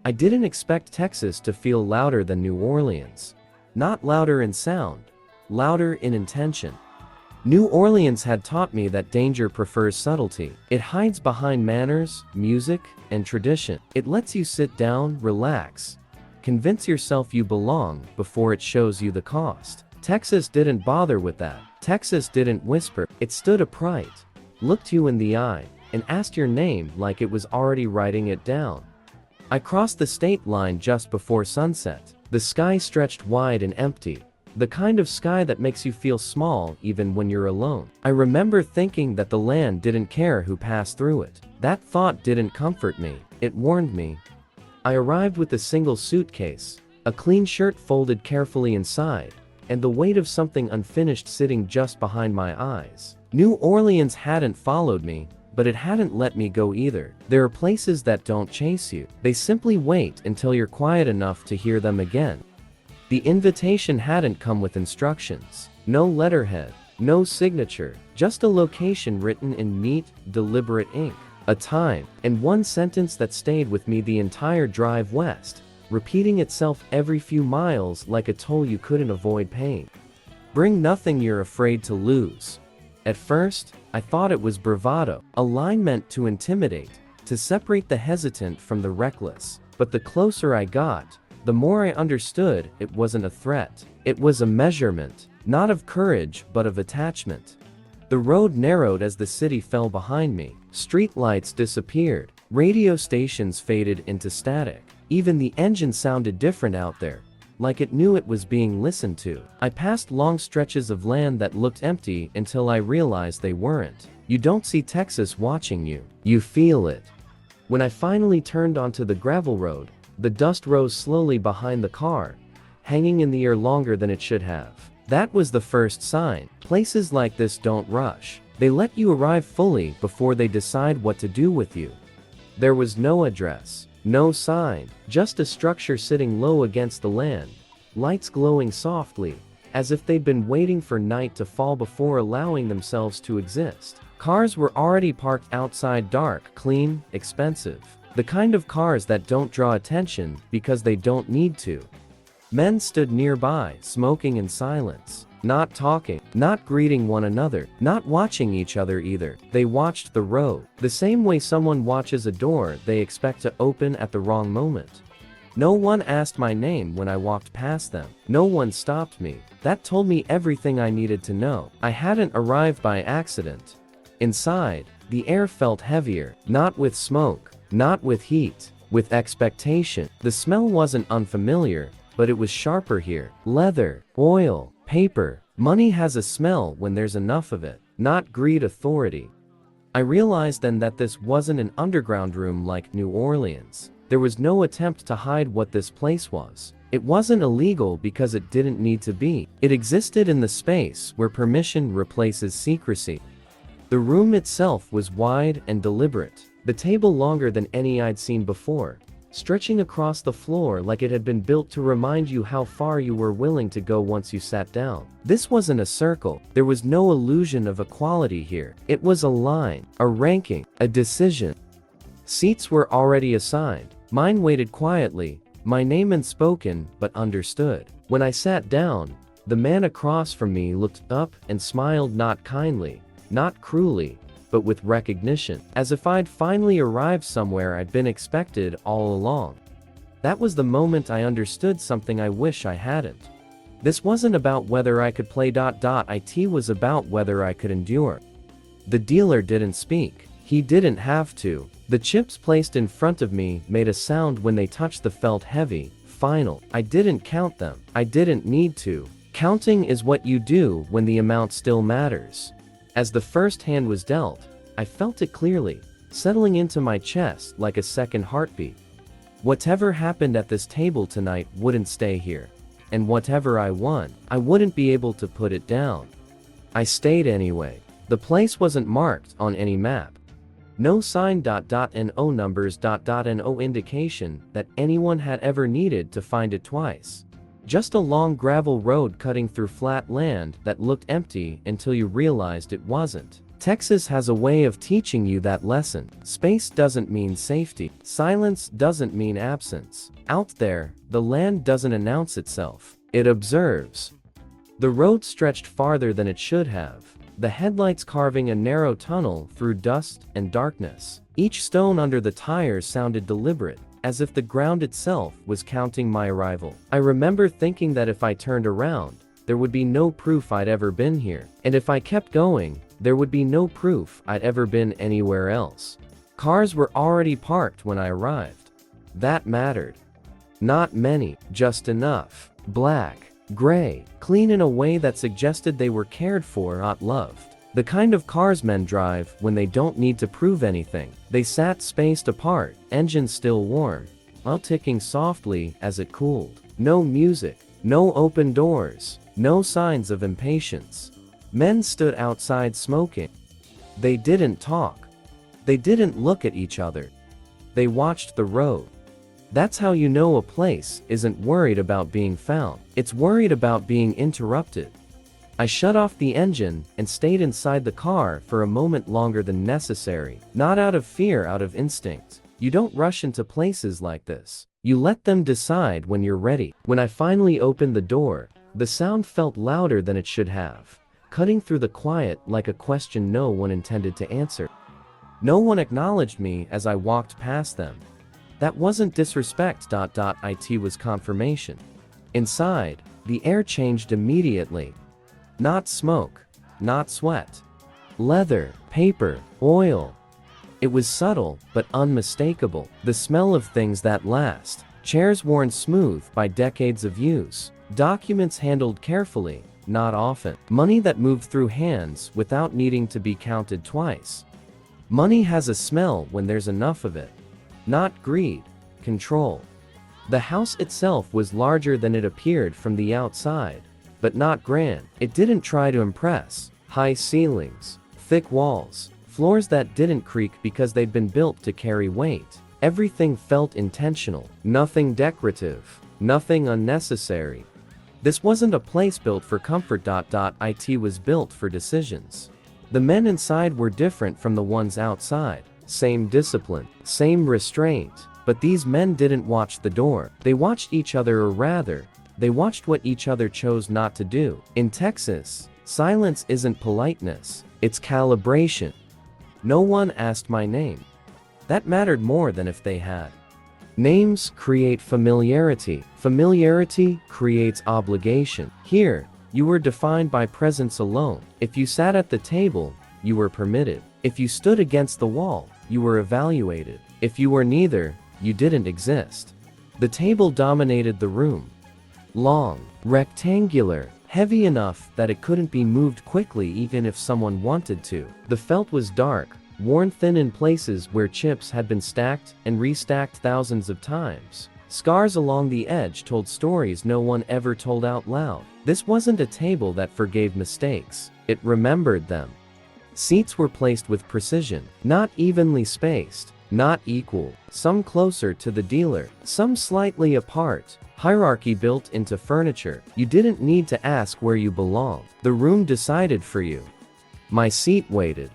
I didn't expect Texas to feel louder than New Orleans. Not louder in sound, louder in intention. New Orleans had taught me that danger prefers subtlety. It hides behind manners, music, and tradition. It lets you sit down, relax, convince yourself you belong before it shows you the cost. Texas didn't bother with that. Texas didn't whisper. It stood upright, looked you in the eye, and asked your name like it was already writing it down. I crossed the state line just before sunset. The sky stretched wide and empty, the kind of sky that makes you feel small even when you're alone. I remember thinking that the land didn't care who passed through it. That thought didn't comfort me, it warned me. I arrived with a single suitcase, a clean shirt folded carefully inside, and the weight of something unfinished sitting just behind my eyes. New Orleans hadn't followed me, but it hadn't let me go either. There are places that don't chase you. They simply wait until you're quiet enough to hear them again. The invitation hadn't come with instructions. No letterhead, no signature, just a location written in neat, deliberate ink. A time, and one sentence that stayed with me the entire drive west, repeating itself every few miles like a toll you couldn't avoid paying. Bring nothing you're afraid to lose. At first, I thought it was bravado, a line meant to intimidate, to separate the hesitant from the reckless. But the closer I got, the more I understood it wasn't a threat. It was a measurement, not of courage but of attachment. The road narrowed as the city fell behind me. Street lights disappeared. Radio stations faded into static. Even the engine sounded different out there, like it knew it was being listened to. I passed long stretches of land that looked empty until I realized they weren't. You don't see Texas watching you. You feel it. When I finally turned onto the gravel road, the dust rose slowly behind the car, hanging in the air longer than it should have. That was the first sign. Places like this don't rush. They let you arrive fully before they decide what to do with you. There was no address, no sign, just a structure sitting low against the land, lights glowing softly, as if they'd been waiting for night to fall before allowing themselves to exist. Cars were already parked outside, dark, clean, expensive. The kind of cars that don't draw attention because they don't need to. Men stood nearby, smoking in silence, not talking, not greeting one another, not watching each other either. They watched the road, the same way someone watches a door they expect to open at the wrong moment. No one asked my name when I walked past them. No one stopped me. That told me everything I needed to know. I hadn't arrived by accident. Inside, the air felt heavier, not with smoke, not with heat, with expectation. The smell wasn't unfamiliar, but it was sharper here. Leather, oil, paper. Money has a smell when there's enough of it, not greed, authority. I realized then that this wasn't an underground room like New Orleans. There was no attempt to hide what this place was. It wasn't illegal because it didn't need to be. It existed in the space where permission replaces secrecy. The room itself was wide and deliberate. The table longer than any I'd seen before, stretching across the floor like it had been built to remind you how far you were willing to go once you sat down. This wasn't a circle. There was no illusion of equality here. It was a line, a ranking, a decision. Seats were already assigned. Mine waited quietly, my name unspoken but understood. When I sat down, the man across from me looked up and smiled, not kindly, not cruelly, but with recognition, as if I'd finally arrived somewhere I'd been expected all along. That was the moment I understood something I wish I hadn't. This wasn't about whether I could play ... It was about whether I could endure. The dealer didn't speak. He didn't have to. The chips placed in front of me made a sound when they touched the felt heavy, final. I didn't count them. I didn't need to. Counting is what you do when the amount still matters. As the first hand was dealt, I felt it clearly, settling into my chest like a second heartbeat. Whatever happened at this table tonight wouldn't stay here. And whatever I won, I wouldn't be able to put it down. I stayed anyway. The place wasn't marked on any map. No sign ... no numbers ... no indication that anyone had ever needed to find it twice. Just a long gravel road cutting through flat land that looked empty until you realized it wasn't. Texas has a way of teaching you that lesson. Space doesn't mean safety. Silence doesn't mean absence. Out there, the land doesn't announce itself. It observes. The road stretched farther than it should have, the headlights carving a narrow tunnel through dust and darkness. Each stone under the tires sounded deliberate, as if the ground itself was counting my arrival. I remember thinking that if I turned around, there would be no proof I'd ever been here. And if I kept going, there would be no proof I'd ever been anywhere else. Cars were already parked when I arrived. That mattered. Not many, just enough. Black, gray, clean in a way that suggested they were cared for, not loved. The kind of cars men drive when they don't need to prove anything. They sat spaced apart, engines still warm, while ticking softly as it cooled. No music, no open doors, no signs of impatience. Men stood outside smoking. They didn't talk. They didn't look at each other. They watched the road. That's how you know a place isn't worried about being found. It's worried about being interrupted. I shut off the engine and stayed inside the car for a moment longer than necessary. Not out of fear, out of instinct. You don't rush into places like this. You let them decide when you're ready. When I finally opened the door, the sound felt louder than it should have, cutting through the quiet like a question no one intended to answer. No one acknowledged me as I walked past them. That wasn't disrespect. It was confirmation. Inside, the air changed immediately. Not smoke, not sweat. Leather, paper, oil. It was subtle, but unmistakable. The smell of things that last. Chairs worn smooth by decades of use. Documents handled carefully, not often. Money that moved through hands without needing to be counted twice. Money has a smell when there's enough of it. Not greed, control. The house itself was larger than it appeared from the outside, but not grand. It didn't try to impress. High ceilings, thick walls, floors that didn't creak because they'd been built to carry weight. Everything felt intentional. Nothing decorative, nothing unnecessary. This wasn't a place built for comfort. It was built for decisions. The men inside were different from the ones outside. Same discipline, same restraint, but these men didn't watch the door. They watched each other, or rather, they watched what each other chose not to do. In Texas, silence isn't politeness, it's calibration. No one asked my name. That mattered more than if they had. Names create familiarity. Familiarity creates obligation. Here, you were defined by presence alone. If you sat at the table, you were permitted. If you stood against the wall, you were evaluated. If you were neither, you didn't exist. The table dominated the room. Long, rectangular, heavy enough that it couldn't be moved quickly even if someone wanted to. The felt was dark, worn thin in places where chips had been stacked and restacked thousands of times. Scars along the edge told stories no one ever told out loud. This wasn't a table that forgave mistakes. It remembered them. Seats were placed with precision, not evenly spaced, not equal, some closer to the dealer, some slightly apart. Hierarchy built into furniture. You didn't need to ask where you belonged. The room decided for you. My seat waited.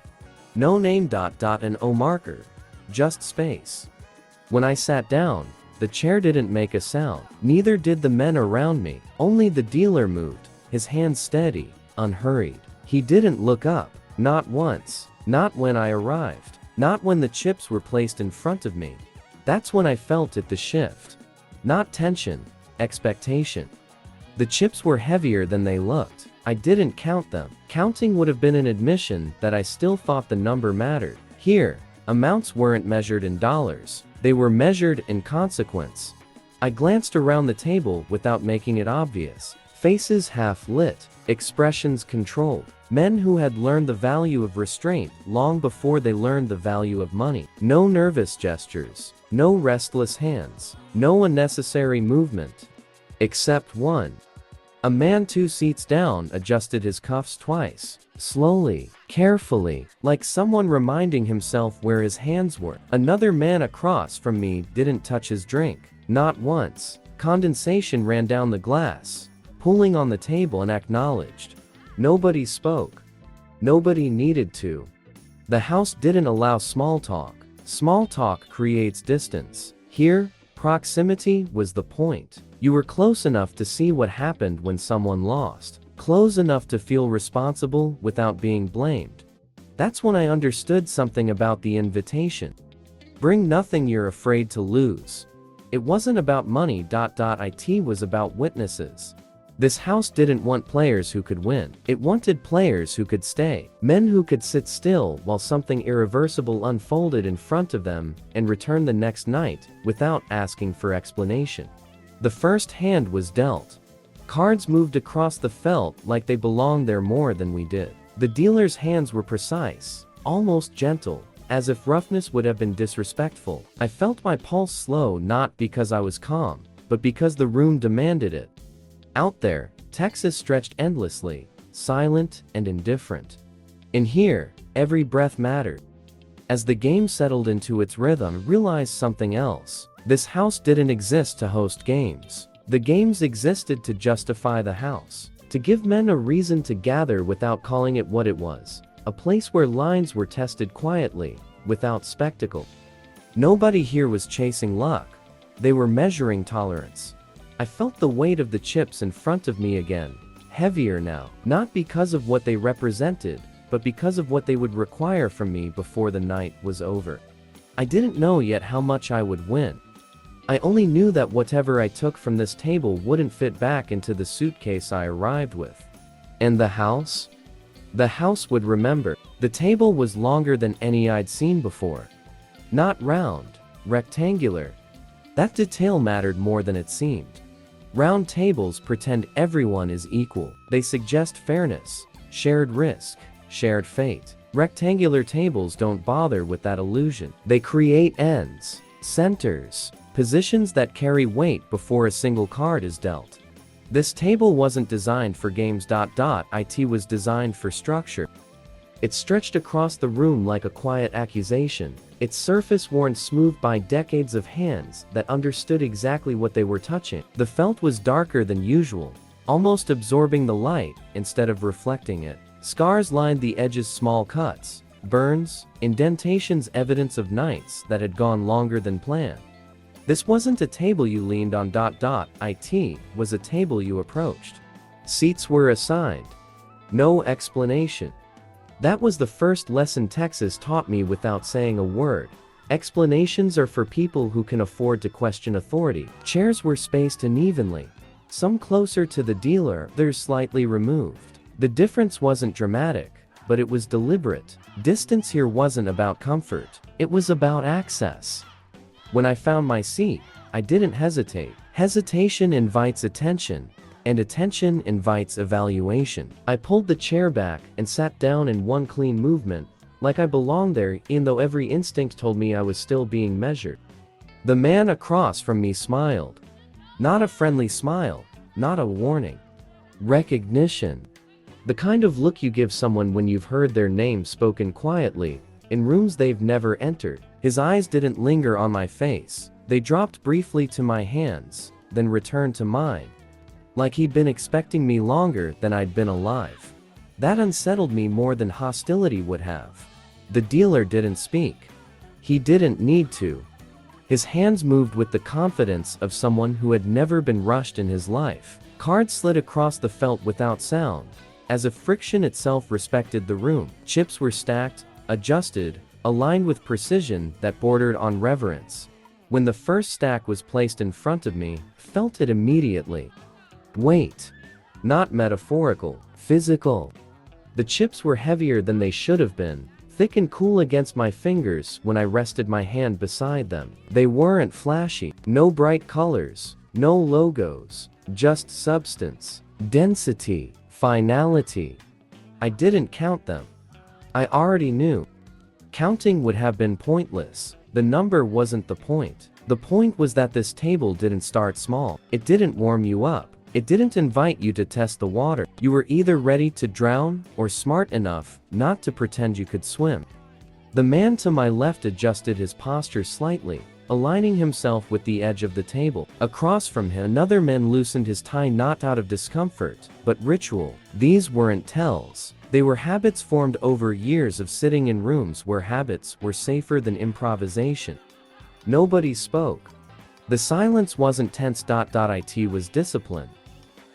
No name. And no marker. Just space. When I sat down, the chair didn't make a sound. Neither did the men around me. Only the dealer moved, his hands steady, unhurried. He didn't look up. Not once. Not when I arrived. Not when the chips were placed in front of me. That's when I felt it, the shift. Not tension, expectation. The chips were heavier than they looked. I didn't count them. Counting would have been an admission that I still thought the number mattered. Here, amounts weren't measured in dollars. They were measured in consequence. I glanced around the table without making it obvious. Faces half lit, expressions controlled. Men who had learned the value of restraint long before they learned the value of money. No nervous gestures, no restless hands, no unnecessary movement. Except one. A man 2 seats down adjusted his cuffs twice, slowly, carefully, like someone reminding himself where his hands were. Another man across from me didn't touch his drink, not once. Condensation ran down the glass, pulling on the table, and acknowledged. Nobody spoke. Nobody needed to. The house didn't allow small talk. Small talk creates distance. Here, proximity was the point. You were close enough to see what happened when someone lost. Close enough to feel responsible without being blamed. That's when I understood something about the invitation. Bring nothing you're afraid to lose. It wasn't about money. It was about witnesses. This house didn't want players who could win. It wanted players who could stay. Men who could sit still while something irreversible unfolded in front of them and return the next night without asking for explanation. The first hand was dealt. Cards moved across the felt like they belonged there more than we did. The dealer's hands were precise, almost gentle, as if roughness would have been disrespectful. I felt my pulse slow, not because I was calm, but because the room demanded it. Out there, Texas stretched endlessly, silent and indifferent. In here, every breath mattered. As the game settled into its rhythm, I realized something else. This house didn't exist to host games. The games existed to justify the house, to give men a reason to gather without calling it what it was, a place where lines were tested quietly, without spectacle. Nobody here was chasing luck. They were measuring tolerance. I felt the weight of the chips in front of me again, heavier now, not because of what they represented, but because of what they would require from me before the night was over. I didn't know yet how much I would win. I only knew that whatever I took from this table wouldn't fit back into the suitcase I arrived with. And the house? The house would remember. The table was longer than any I'd seen before. Not round, rectangular. That detail mattered more than it seemed. Round tables pretend everyone is equal. They suggest fairness, shared risk, shared fate. Rectangular tables don't bother with that illusion. They create ends, centers, positions that carry weight before a single card is dealt. This table wasn't designed for games. It was designed for structure. It stretched across the room like a quiet accusation, its surface worn smooth by decades of hands that understood exactly what they were touching. The felt was darker than usual, almost absorbing the light instead of reflecting it. Scars lined the edges, small cuts, burns, indentations, evidence of nights that had gone longer than planned. This wasn't a table you leaned on. It was a table you approached. Seats were assigned. No explanation. That was the first lesson Texas taught me without saying a word. Explanations are for people who can afford to question authority. Chairs were spaced unevenly. Some closer to the dealer, others slightly removed. The difference wasn't dramatic, but it was deliberate. Distance here wasn't about comfort. It was about access. When I found my seat, I didn't hesitate. Hesitation invites attention, and attention invites evaluation. I pulled the chair back and sat down in one clean movement, like I belonged there, even though every instinct told me I was still being measured. The man across from me smiled. Not a friendly smile, not a warning. Recognition. The kind of look you give someone when you've heard their name spoken quietly, in rooms they've never entered. His eyes didn't linger on my face. They dropped briefly to my hands, then returned to mine. Like he'd been expecting me longer than I'd been alive. That unsettled me more than hostility would have. The dealer didn't speak. He didn't need to. His hands moved with the confidence of someone who had never been rushed in his life. Cards slid across the felt without sound, as if friction itself respected the room. Chips were stacked, adjusted, aligned with precision that bordered on reverence. When the first stack was placed in front of me, I felt it immediately. Weight. Not metaphorical, physical. The chips were heavier than they should have been, thick and cool against my fingers when I rested my hand beside them. They weren't flashy. No bright colors, no logos, just substance, density, finality. I didn't count them. I already knew. Counting would have been pointless. The number wasn't the point. The point was that this table didn't start small. It didn't warm you up. It didn't invite you to test the water. You were either ready to drown or smart enough not to pretend you could swim. The man to my left adjusted his posture slightly, aligning himself with the edge of the table. Across from him, another man loosened his tie, not out of discomfort, but ritual. These weren't tells. They were habits formed over years of sitting in rooms where habits were safer than improvisation. Nobody spoke. The silence wasn't tense. It was discipline.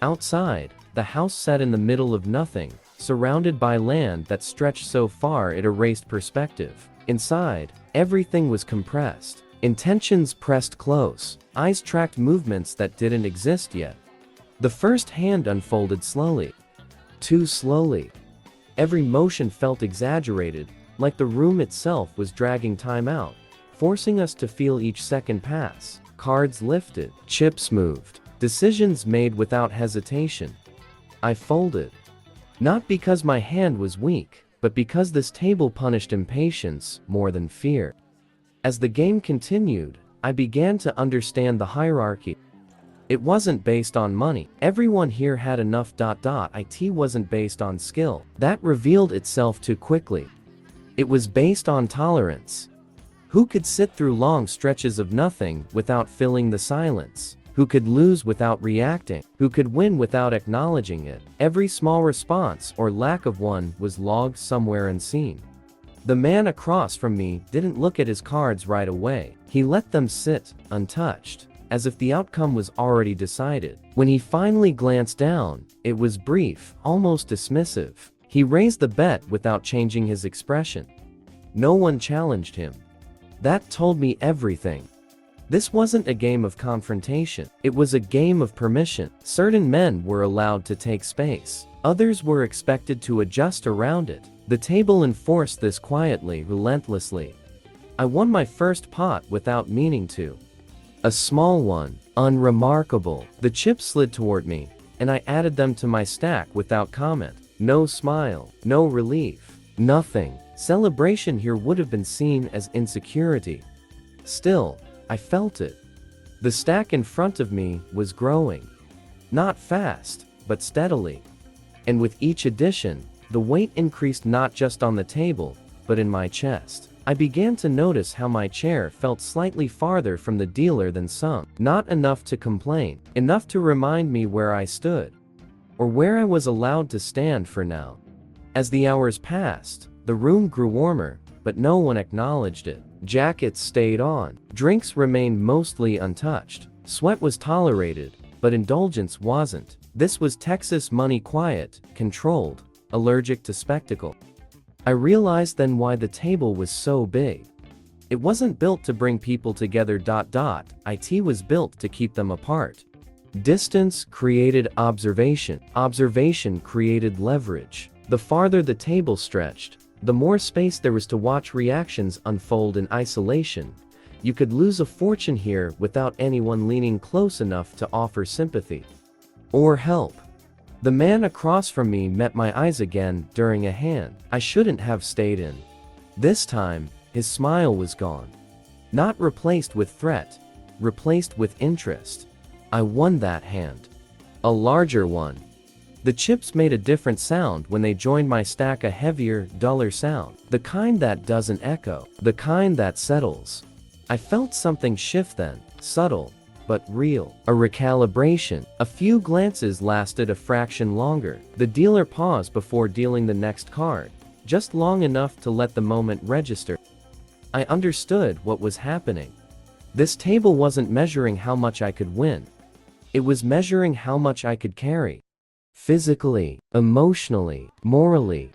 Outside, the house sat in the middle of nothing, surrounded by land that stretched so far it erased perspective. Inside, everything was compressed. Intentions pressed close. Eyes tracked movements that didn't exist yet. The first hand unfolded slowly. Too slowly. Every motion felt exaggerated, like the room itself was dragging time out, forcing us to feel each second pass. Cards lifted, chips moved, decisions made without hesitation. I folded. Not because my hand was weak, but because this table punished impatience more than fear. As the game continued, I began to understand the hierarchy. It wasn't based on money. Everyone here had enough. It wasn't based on skill. That revealed itself too quickly. It was based on tolerance. Who could sit through long stretches of nothing without filling the silence? Who could lose without reacting? Who could win without acknowledging it? Every small response or lack of one was logged somewhere unseen. The man across from me didn't look at his cards right away. He let them sit, untouched, as if the outcome was already decided. When he finally glanced down, it was brief, almost dismissive. He raised the bet without changing his expression. No one challenged him. That told me everything. This wasn't a game of confrontation. It was a game of permission. Certain men were allowed to take space. Others were expected to adjust around it. The table enforced this quietly, relentlessly. I won my first pot without meaning to. A small one, unremarkable. The chips slid toward me, and I added them to my stack without comment. No smile, no relief, nothing. Celebration here would have been seen as insecurity. Still, I felt it. The stack in front of me was growing. Not fast, but steadily. And with each addition, the weight increased not just on the table, but in my chest. I began to notice how my chair felt slightly farther from the dealer than some. Not enough to complain, enough to remind me where I stood, or where I was allowed to stand for now. As the hours passed, the room grew warmer, but no one acknowledged it. Jackets stayed on. Drinks remained mostly untouched. Sweat was tolerated, but indulgence wasn't. This was Texas money, quiet, controlled, allergic to spectacle. I realized then why the table was so big. It wasn't built to bring people together. It was built to keep them apart. Distance created observation. Observation created leverage. The farther the table stretched, the more space there was to watch reactions unfold in isolation. You could lose a fortune here without anyone leaning close enough to offer sympathy or help. The man across from me met my eyes again during a hand I shouldn't have stayed in. This time, his smile was gone. Not replaced with threat, replaced with interest. I won that hand. A larger one. The chips made a different sound when they joined my stack, a heavier, duller sound. The kind that doesn't echo. The kind that settles. I felt something shift then, subtle, but real. A recalibration. A few glances lasted a fraction longer. The dealer paused before dealing the next card, just long enough to let the moment register. I understood what was happening. This table wasn't measuring how much I could win. It was measuring how much I could carry. Physically, emotionally, morally.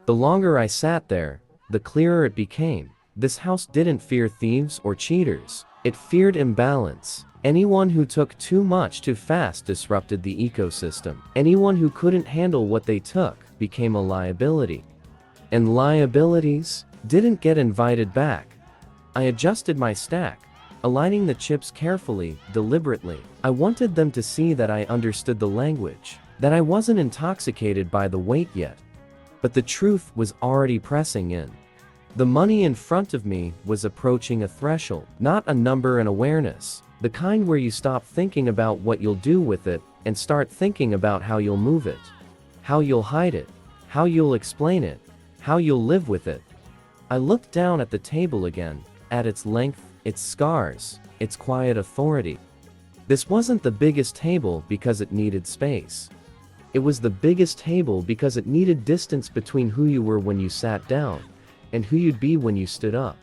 The longer I sat there, the clearer it became. This house didn't fear thieves or cheaters. It feared imbalance. Anyone who took too much too fast disrupted the ecosystem. Anyone who couldn't handle what they took became a liability. And liabilities didn't get invited back. I adjusted my stack, aligning the chips carefully, deliberately. I wanted them to see that I understood the language, that I wasn't intoxicated by the weight yet. But the truth was already pressing in. The money in front of me was approaching a threshold, not a number, an awareness. The kind where you stop thinking about what you'll do with it and start thinking about how you'll move it, how you'll hide it, how you'll explain it, how you'll live with it. I looked down at the table again, at its length, its scars, its quiet authority. This wasn't the biggest table because it needed space. It was the biggest table because it needed distance between who you were when you sat down and who you'd be when you stood up.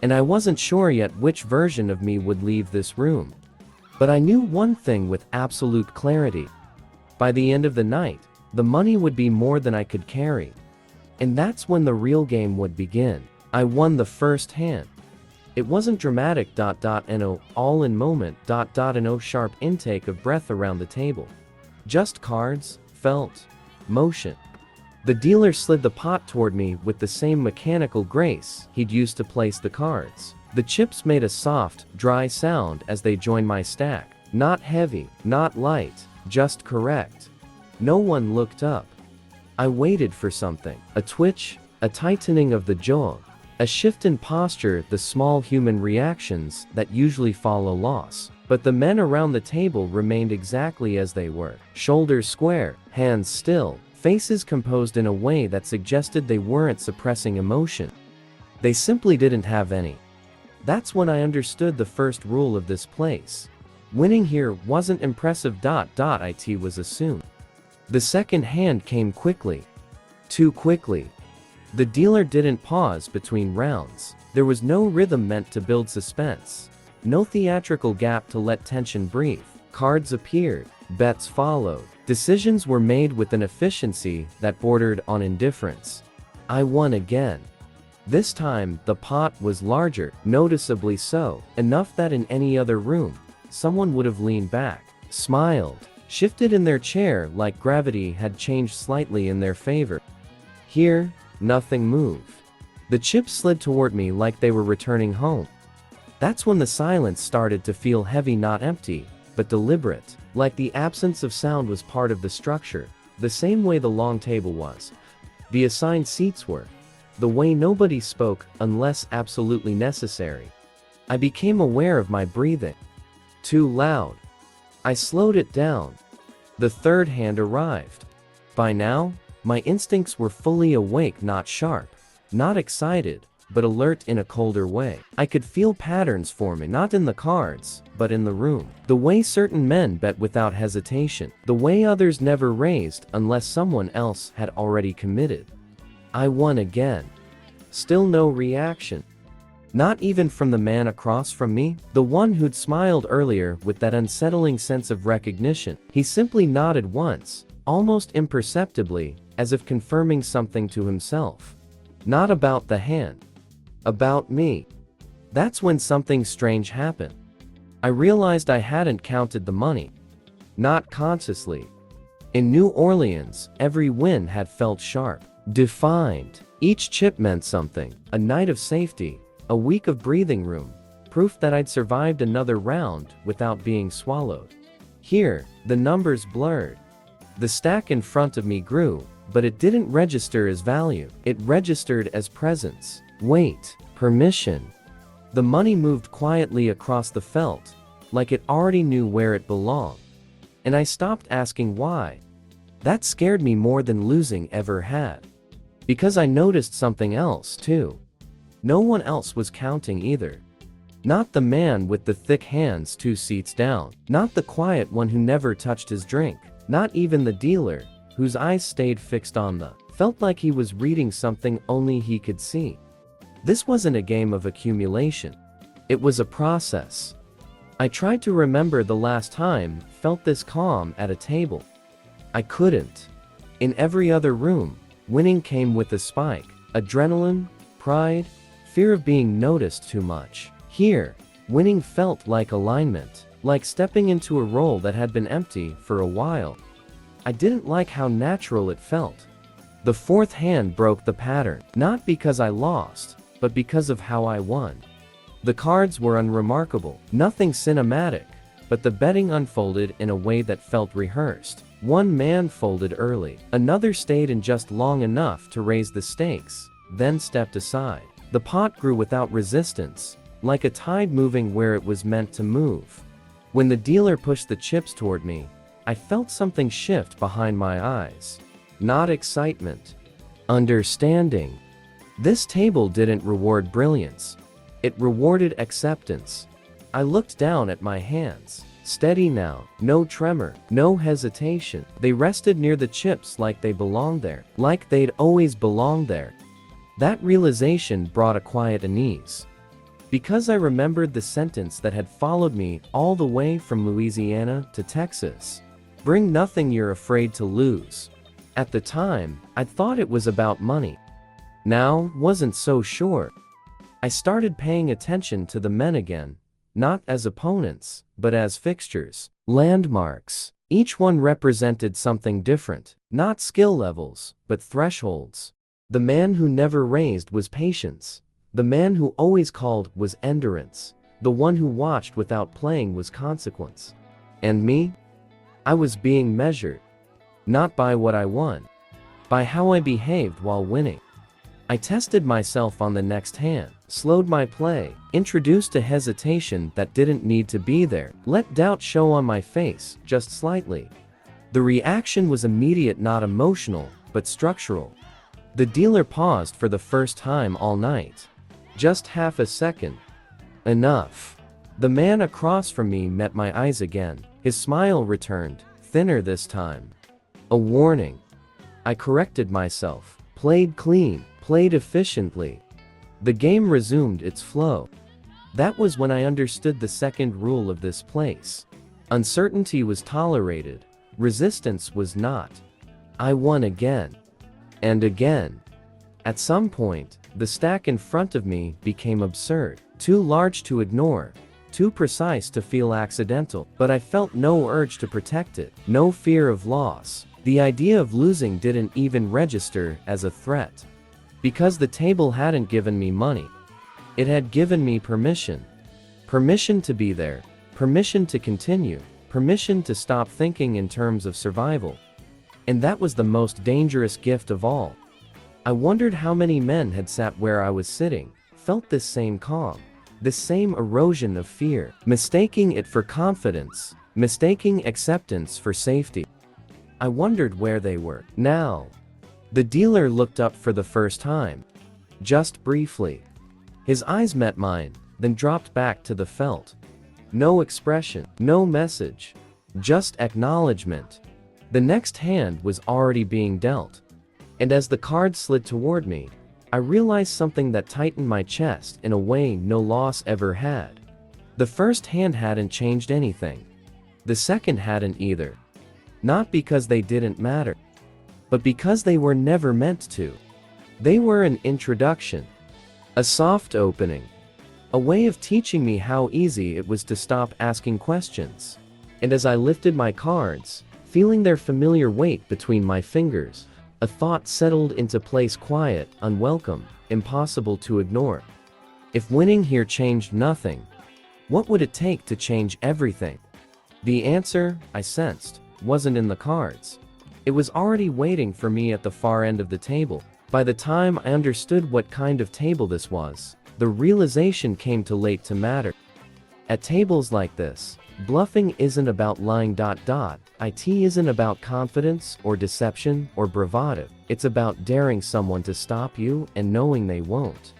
And I wasn't sure yet which version of me would leave this room. But I knew one thing with absolute clarity. By the end of the night, the money would be more than I could carry. And that's when the real game would begin. I won the first hand. It wasn't dramatic and all in moment and sharp intake of breath around the table. Just cards, felt, motion. The dealer slid the pot toward me with the same mechanical grace he'd used to place the cards. The chips made a soft, dry sound as they joined my stack. Not heavy, not light, just correct. No one looked up. I waited for something. A twitch, a tightening of the jaw, a shift in posture, the small human reactions that usually follow loss. But the men around the table remained exactly as they were. Shoulders square, hands still, faces composed in a way that suggested they weren't suppressing emotion. They simply didn't have any. That's when I understood the first rule of this place. Winning here wasn't impressive. It was assumed. The second hand came quickly. Too quickly. The dealer didn't pause between rounds. There was no rhythm meant to build suspense. No theatrical gap to let tension breathe. Cards appeared. Bets followed. Decisions were made with an efficiency that bordered on indifference. I won again. This time, the pot was larger, noticeably so, enough that in any other room, someone would have leaned back, smiled, shifted in their chair like gravity had changed slightly in their favor. Here, nothing moved. The chips slid toward me like they were returning home. That's when the silence started to feel heavy, not empty, but deliberate, like the absence of sound was part of the structure, the same way the long table was. The assigned seats were. The way nobody spoke unless absolutely necessary. I became aware of my breathing. Too loud. I slowed it down. The third hand arrived. By now, my instincts were fully awake, not sharp, not excited, but alert in a colder way. I could feel patterns forming, not in the cards, but in the room. The way certain men bet without hesitation. The way others never raised unless someone else had already committed. I won again. Still no reaction. Not even from the man across from me, the one who'd smiled earlier with that unsettling sense of recognition. He simply nodded once, almost imperceptibly, as if confirming something to himself. Not about the hand. About me. That's when something strange happened. I realized I hadn't counted the money. Not consciously. In New Orleans, every win had felt sharp, defined. Each chip meant something. A night of safety, a week of breathing room, proof that I'd survived another round without being swallowed. Here, the numbers blurred. The stack in front of me grew, but it didn't register as value. It registered as presence, weight, permission. The money moved quietly across the felt, like it already knew where it belonged. And I stopped asking why. That scared me more than losing ever had. Because I noticed something else too. No one else was counting either. Not the man with the thick hands 2 seats down. Not the quiet one who never touched his drink. Not even the dealer, whose eyes stayed fixed on the. Felt like he was reading something only he could see. This wasn't a game of accumulation. It was a process. I tried to remember the last time felt this calm at a table. I couldn't. In every other room, winning came with a spike. Adrenaline, pride, fear of being noticed too much. Here, winning felt like alignment, like stepping into a role that had been empty for a while. I didn't like how natural it felt. The fourth hand broke the pattern, not because I lost, but because of how I won. The cards were unremarkable, nothing cinematic, but the betting unfolded in a way that felt rehearsed. One man folded early, another stayed in just long enough to raise the stakes, then stepped aside. The pot grew without resistance, like a tide moving where it was meant to move. When the dealer pushed the chips toward me, I felt something shift behind my eyes. Not excitement. Understanding. This table didn't reward brilliance. It rewarded acceptance. I looked down at my hands. Steady now, no tremor, no hesitation. They rested near the chips like they belonged there, like they'd always belonged there. That realization brought a quiet unease. Because I remembered the sentence that had followed me all the way from Louisiana to Texas. Bring nothing you're afraid to lose. At the time, I'd thought it was about money. Now, wasn't so sure. I started paying attention to the men again, not as opponents, but as fixtures, landmarks. Each one represented something different, not skill levels, but thresholds. The man who never raised was patience. The man who always called was endurance. The one who watched without playing was consequence. And me? I was being measured. Not by what I won, by how I behaved while winning. I tested myself on the next hand, slowed my play, introduced a hesitation that didn't need to be there, let doubt show on my face, just slightly. The reaction was immediate, not emotional, but structural. The dealer paused for the first time all night. Just half a second. Enough. The man across from me met my eyes again. His smile returned, thinner this time. A warning. I corrected myself, played clean, played efficiently. The game resumed its flow. That was when I understood the second rule of this place. Uncertainty was tolerated, resistance was not. I won again. And again. At some point, the stack in front of me became absurd, too large to ignore, too precise to feel accidental, but I felt no urge to protect it, no fear of loss. The idea of losing didn't even register as a threat. Because the table hadn't given me money. It had given me permission. Permission to be there, permission to continue, permission to stop thinking in terms of survival. And that was the most dangerous gift of all. I wondered how many men had sat where I was sitting, felt this same calm, this same erosion of fear, mistaking it for confidence, mistaking acceptance for safety. I wondered where they were now. The dealer looked up for the first time. Just briefly. His eyes met mine, then dropped back to the felt. No expression, no message. Just acknowledgement. The next hand was already being dealt. And as the card slid toward me, I realized something that tightened my chest in a way no loss ever had. The first hand hadn't changed anything. The second hadn't either. Not because they didn't matter, but because they were never meant to. They were an introduction, a soft opening, a way of teaching me how easy it was to stop asking questions. And as I lifted my cards, feeling their familiar weight between my fingers, a thought settled into place, quiet, unwelcome, impossible to ignore. If winning here changed nothing, what would it take to change everything? The answer, I sensed, wasn't in the cards. It was already waiting for me at the far end of the table. By the time I understood what kind of table this was, the realization came too late to matter. At tables like this, bluffing isn't about lying. It isn't about confidence or deception or bravado. It's about daring someone to stop you and knowing they won't.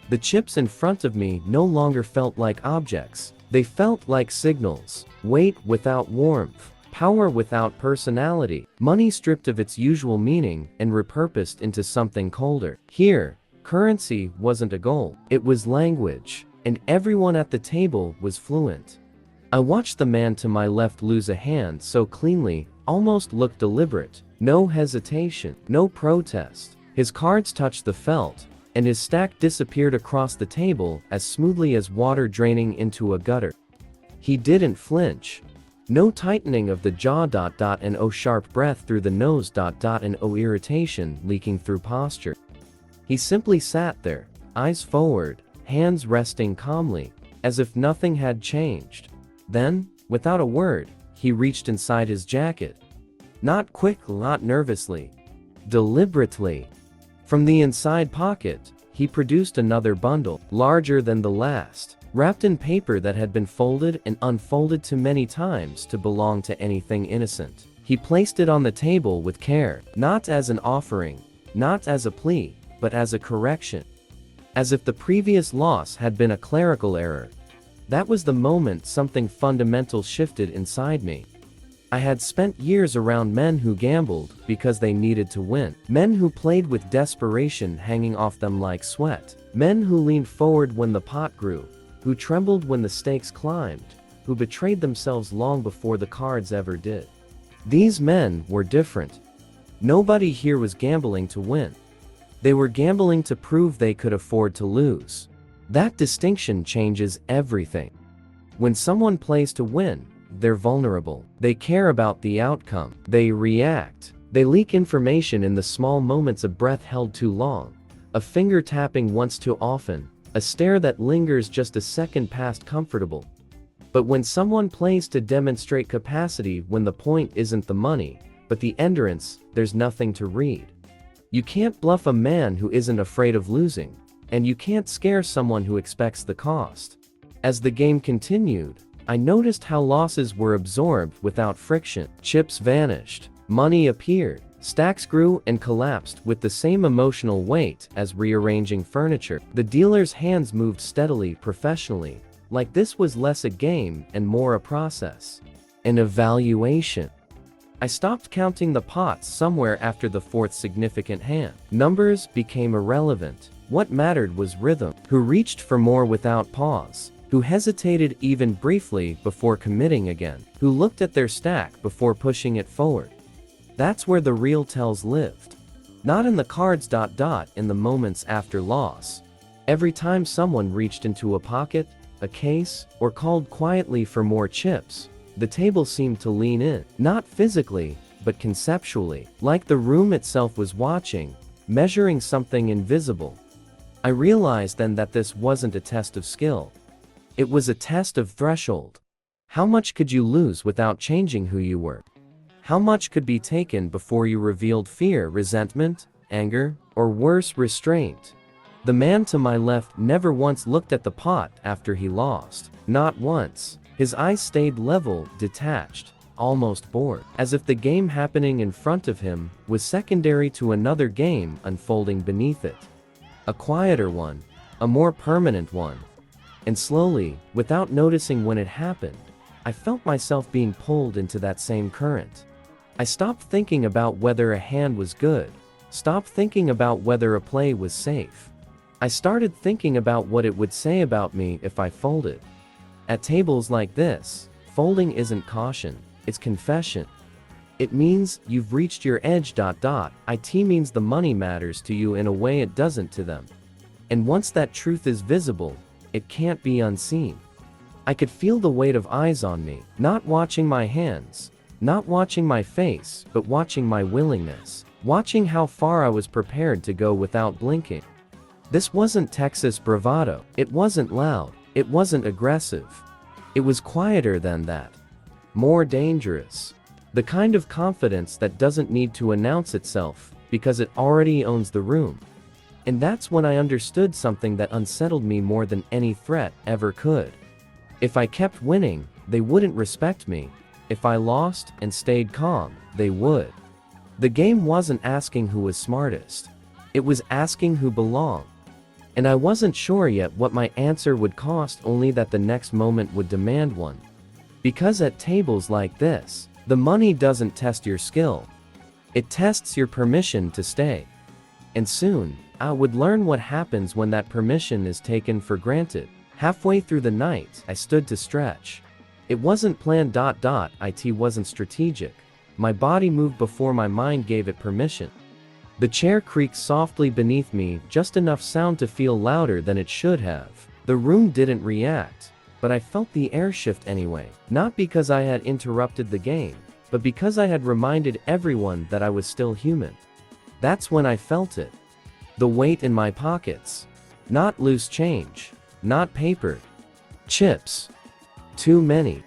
The chips in front of me no longer felt like objects. They felt like signals, weight without warmth, power without personality, money stripped of its usual meaning and repurposed into something colder. Here, currency wasn't a goal, it was language, and everyone at the table was fluent. I watched the man to my left lose a hand so cleanly, almost looked deliberate. No hesitation, no protest. His cards touched the felt, and his stack disappeared across the table as smoothly as water draining into a gutter. He didn't flinch. No tightening of the jaw. And oh, sharp breath through the nose. And oh, irritation leaking through posture. He simply sat there, eyes forward, hands resting calmly, as if nothing had changed. Then, without a word, he reached inside his jacket. Not quickly, not nervously. Deliberately. From the inside pocket, he produced another bundle, larger than the last, wrapped in paper that had been folded and unfolded too many times to belong to anything innocent. He placed it on the table with care, not as an offering, not as a plea, but as a correction. as if the previous loss had been a clerical error. That was the moment something fundamental shifted inside me. I had spent years around men who gambled because they needed to win. Men who played with desperation hanging off them like sweat. Men who leaned forward when the pot grew, who trembled when the stakes climbed, who betrayed themselves long before the cards ever did. These men were different. Nobody here was gambling to win. They were gambling to prove they could afford to lose. That distinction changes everything. When someone plays to win, they're vulnerable. They care about the outcome. They react. They leak information in the small moments, a breath held too long, a finger tapping once too often, a stare that lingers just a second past comfortable. But when someone plays to demonstrate capacity, when the point isn't the money, but the endurance, there's nothing to read. You can't bluff a man who isn't afraid of losing, and you can't scare someone who expects the cost. As the game continued, I noticed how losses were absorbed without friction. Chips vanished, money appeared, stacks grew and collapsed with the same emotional weight as rearranging furniture. The dealer's hands moved steadily, professionally, like this was less a game and more a process. An evaluation. I stopped counting the pots somewhere after the fourth significant hand. Numbers became irrelevant. What mattered was rhythm. Who reached for more without pause? Who hesitated even briefly before committing again? Who looked at their stack before pushing it forward? That's where the real tells lived. Not in the cards. In the moments after loss. Every time someone reached into a pocket, a case, or called quietly for more chips, the table seemed to lean in, not physically, but conceptually, like the room itself was watching, measuring something invisible. I realized then that this wasn't a test of skill. It was a test of threshold. How much could you lose without changing who you were? How much could be taken before you revealed fear, resentment, anger, or worse, restraint? The man to my left never once looked at the pot after he lost. Not once. His eyes stayed level, detached, almost bored, as if the game happening in front of him was secondary to another game unfolding beneath it. A quieter one, a more permanent one. And slowly, without noticing when it happened, I felt myself being pulled into that same current. I stopped thinking about whether a hand was good, stopped thinking about whether a play was safe. I started thinking about what it would say about me if I folded. At tables like this, folding isn't caution, it's confession. It means you've reached your edge. It means the money matters to you in a way it doesn't to them. And once that truth is visible, it can't be unseen. I could feel the weight of eyes on me, not watching my hands, not watching my face, but watching my willingness, watching how far I was prepared to go without blinking. This wasn't Texas bravado, it wasn't loud, it wasn't aggressive. It was quieter than that. More dangerous. The kind of confidence that doesn't need to announce itself, because it already owns the room. And that's when I understood something that unsettled me more than any threat ever could. If I kept winning, they wouldn't respect me. If I lost and stayed calm, they would. The game wasn't asking who was smartest. It was asking who belonged. And I wasn't sure yet what my answer would cost, only that the next moment would demand one. Because at tables like this, the money doesn't test your skill. It tests your permission to stay. And soon, I would learn what happens when that permission is taken for granted. Halfway through the night, I stood to stretch. It wasn't planned. It wasn't strategic. My body moved before my mind gave it permission. The chair creaked softly beneath me, just enough sound to feel louder than it should have. The room didn't react, but I felt the air shift anyway. Not because I had interrupted the game, but because I had reminded everyone that I was still human. That's when I felt it. The weight in my pockets. Not loose change. Not paper. Chips. Too many.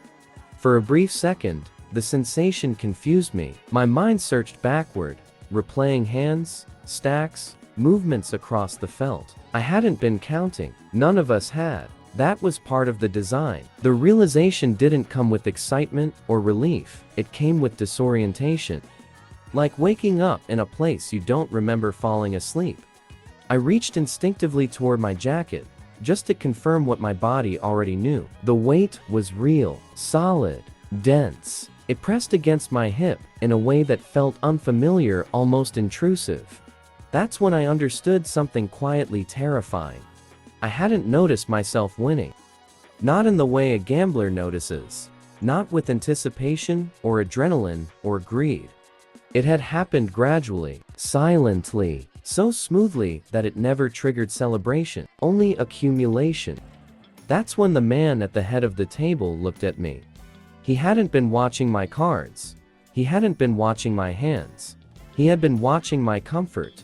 For a brief second, the sensation confused me. My mind searched backward, replaying hands, stacks, movements across the felt. I hadn't been counting. None of us had. That was part of the design. The realization didn't come with excitement or relief. It came with disorientation. Like waking up in a place you don't remember falling asleep. I reached instinctively toward my jacket, just to confirm what my body already knew. The weight was real, solid, dense. It pressed against my hip in a way that felt unfamiliar, almost intrusive. That's when I understood something quietly terrifying. I hadn't noticed myself winning. Not in the way a gambler notices. Not with anticipation or adrenaline or greed. It had happened gradually, silently, so smoothly that it never triggered celebration, only accumulation. That's when the man at the head of the table looked at me. He hadn't been watching my cards. He hadn't been watching my hands. He had been watching my comfort.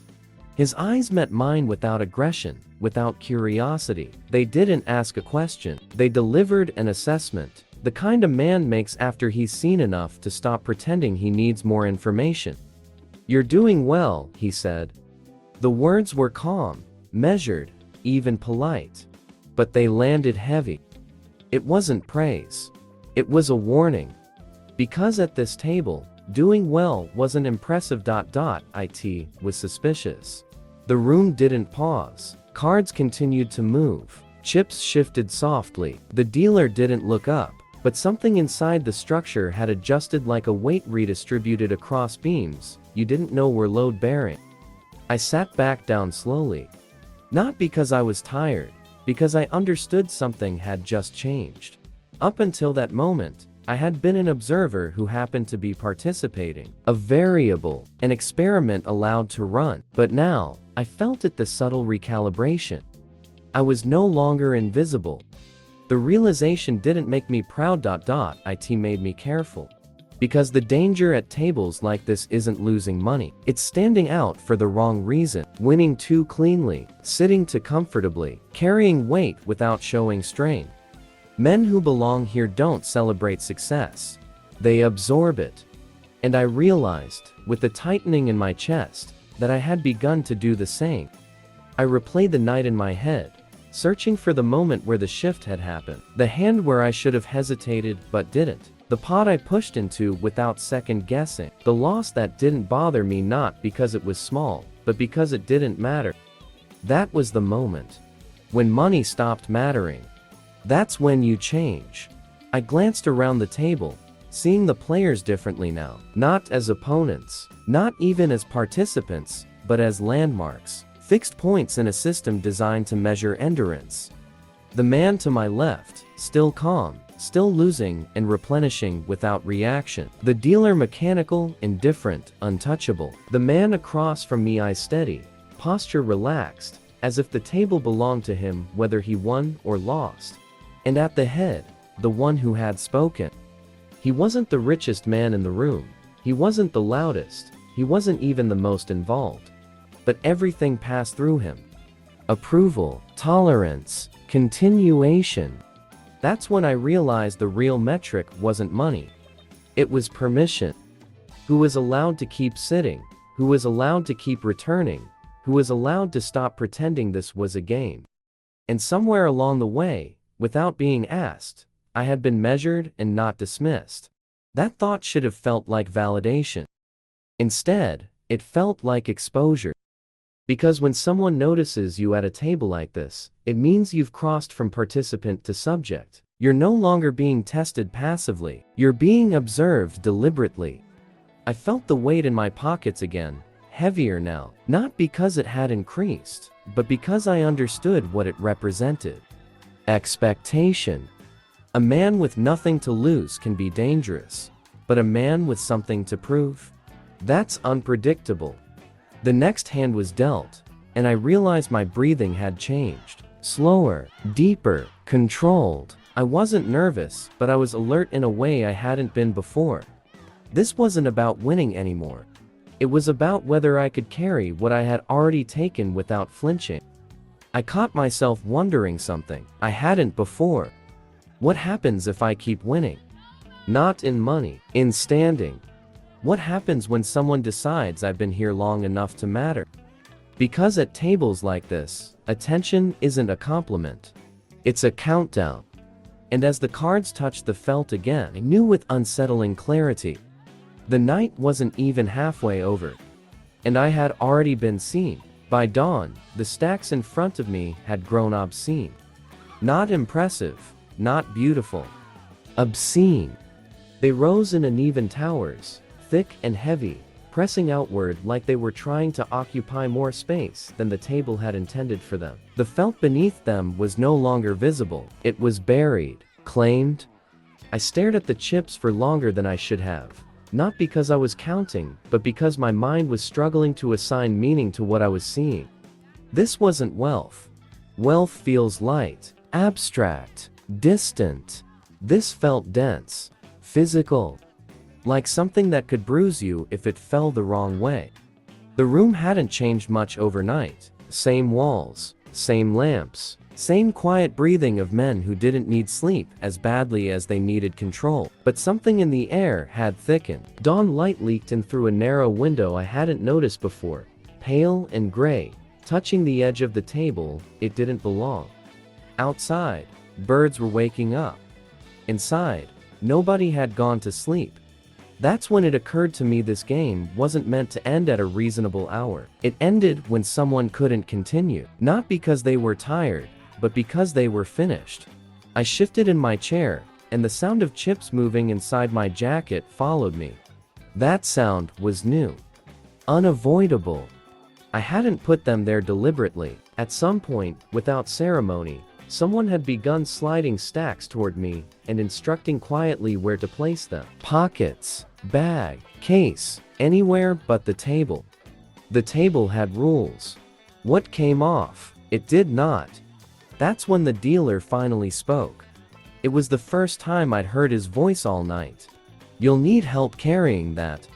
His eyes met mine without aggression, without curiosity. They didn't ask a question. They delivered an assessment. The kind a man makes after he's seen enough to stop pretending he needs more information. "You're doing well," he said. The words were calm, measured, even polite. But they landed heavy. It wasn't praise. It was a warning. Because at this table, doing well wasn't impressive. It was suspicious. The room didn't pause. Cards continued to move. Chips shifted softly. The dealer didn't look up. But something inside the structure had adjusted like a weight redistributed across beams you didn't know were load-bearing. I sat back down slowly. Not because I was tired, because I understood something had just changed. Up until that moment, I had been an observer who happened to be participating, a variable, an experiment allowed to run. But now, I felt it, the subtle recalibration. I was no longer invisible. The realization didn't make me proud. It made me careful. Because the danger at tables like this isn't losing money. It's standing out for the wrong reason, winning too cleanly, sitting too comfortably, carrying weight without showing strain. Men who belong here don't celebrate success. They absorb it. And I realized, with the tightening in my chest, that I had begun to do the same. I replayed the night in my head, searching for the moment where the shift had happened. The hand where I should have hesitated but didn't. The pot I pushed into without second guessing. The loss that didn't bother me, not because it was small, but because it didn't matter. That was the moment. When money stopped mattering. That's when you change. I glanced around the table, seeing the players differently now. Not as opponents, not even as participants, but as landmarks. Fixed points in a system designed to measure endurance. The man to my left, still calm, still losing and replenishing without reaction. The dealer mechanical, indifferent, untouchable. The man across from me, eyes steady, posture relaxed, as if the table belonged to him whether he won or lost. And at the head, the one who had spoken. He wasn't the richest man in the room. He wasn't the loudest. He wasn't even the most involved. But everything passed through him. Approval, tolerance, continuation. That's when I realized the real metric wasn't money. It was permission. Who was allowed to keep sitting? Who was allowed to keep returning? Who was allowed to stop pretending this was a game? And somewhere along the way, without being asked, I had been measured and not dismissed. That thought should have felt like validation. Instead, it felt like exposure. Because when someone notices you at a table like this, it means you've crossed from participant to subject. You're no longer being tested passively. You're being observed deliberately. I felt the weight in my pockets again, heavier now, not because it had increased, but because I understood what it represented. Expectation. A man with nothing to lose can be dangerous, but a man with something to prove? That's unpredictable. The next hand was dealt, and I realized my breathing had changed. Slower, deeper, controlled. I wasn't nervous, but I was alert in a way I hadn't been before. This wasn't about winning anymore. It was about whether I could carry what I had already taken without flinching. I caught myself wondering something I hadn't before. What happens if I keep winning? Not in money, in standing. What happens when someone decides I've been here long enough to matter? Because at tables like this, attention isn't a compliment. It's a countdown. And as the cards touched the felt again, I knew with unsettling clarity. The night wasn't even halfway over. And I had already been seen. By dawn, the stacks in front of me had grown obscene. Not impressive, not beautiful. Obscene. They rose in uneven towers, thick and heavy, pressing outward like they were trying to occupy more space than the table had intended for them. The felt beneath them was no longer visible. It was buried, claimed. I stared at the chips for longer than I should have. Not because I was counting, but because my mind was struggling to assign meaning to what I was seeing. This wasn't wealth. Wealth feels light, abstract, distant. This felt dense, physical. Like something that could bruise you if it fell the wrong way. The room hadn't changed much overnight. Same walls, same lamps, same quiet breathing of men who didn't need sleep as badly as they needed control. But something in the air had thickened. Dawn light leaked in through a narrow window I hadn't noticed before. Pale and gray, touching the edge of the table it didn't belong. Outside, birds were waking up. Inside, nobody had gone to sleep. That's when it occurred to me this game wasn't meant to end at a reasonable hour. It ended when someone couldn't continue. Not because they were tired, but because they were finished. I shifted in my chair, and the sound of chips moving inside my jacket followed me. That sound was new. Unavoidable. I hadn't put them there deliberately. At some point, without ceremony, someone had begun sliding stacks toward me and instructing quietly where to place them. Pockets, bag, case, anywhere but the table. The table had rules. What came off? It did not. That's when the dealer finally spoke. It was the first time I'd heard his voice all night. "You'll need help carrying that."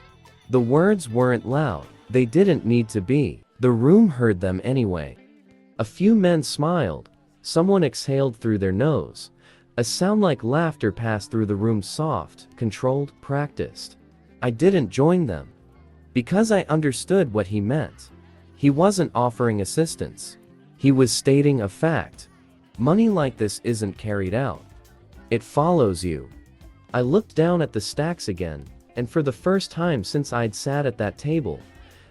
The words weren't loud. They didn't need to be. The room heard them anyway. A few men smiled. Someone exhaled through their nose. A sound like laughter passed through the room, soft, controlled, practiced. I didn't join them. Because I understood what he meant. He wasn't offering assistance. He was stating a fact. Money like this isn't carried out. It follows you. I looked down at the stacks again, and for the first time since I'd sat at that table,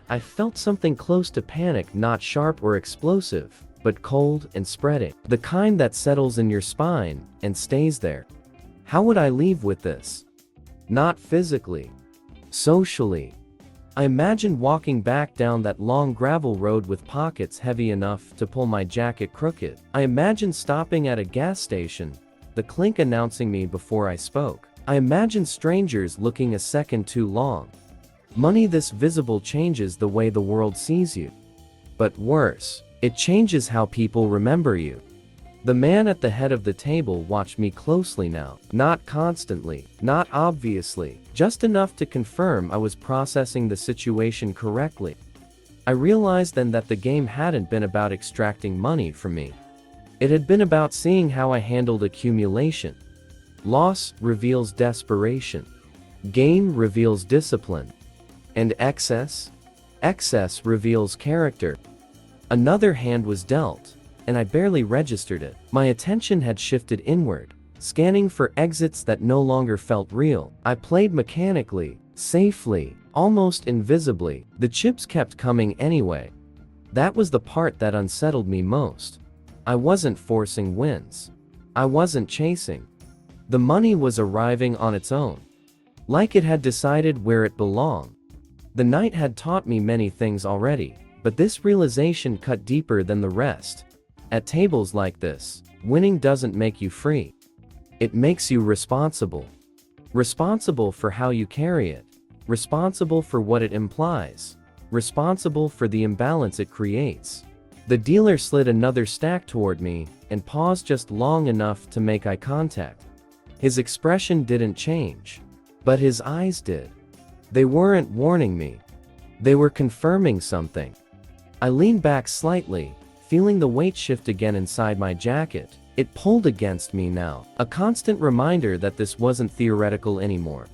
I felt something close to panic, not sharp or explosive, but cold and spreading. The kind that settles in your spine and stays there. How would I leave with this? Not physically. Socially. I imagined walking back down that long gravel road with pockets heavy enough to pull my jacket crooked. I imagined stopping at a gas station, the clink announcing me before I spoke. I imagined strangers looking a second too long. Money this visible changes the way the world sees you. But worse, it changes how people remember you. The man at the head of the table watched me closely now. Not constantly, not obviously, just enough to confirm I was processing the situation correctly. I realized then that the game hadn't been about extracting money from me. It had been about seeing how I handled accumulation. Loss reveals desperation. Gain reveals discipline. And excess reveals character. Another hand was dealt, and I barely registered it. My attention had shifted inward, scanning for exits that no longer felt real. I played mechanically, safely, almost invisibly. The chips kept coming anyway. That was the part that unsettled me most. I wasn't forcing wins. I wasn't chasing. The money was arriving on its own. Like it had decided where it belonged. The night had taught me many things already, but this realization cut deeper than the rest. At tables like this, winning doesn't make you free. It makes you responsible. Responsible for how you carry it. Responsible for what it implies. Responsible for the imbalance it creates. The dealer slid another stack toward me and paused just long enough to make eye contact. His expression didn't change, but his eyes did. They weren't warning me. They were confirming something. I leaned back slightly, feeling the weight shift again inside my jacket. It pulled against me now, a constant reminder that this wasn't theoretical anymore.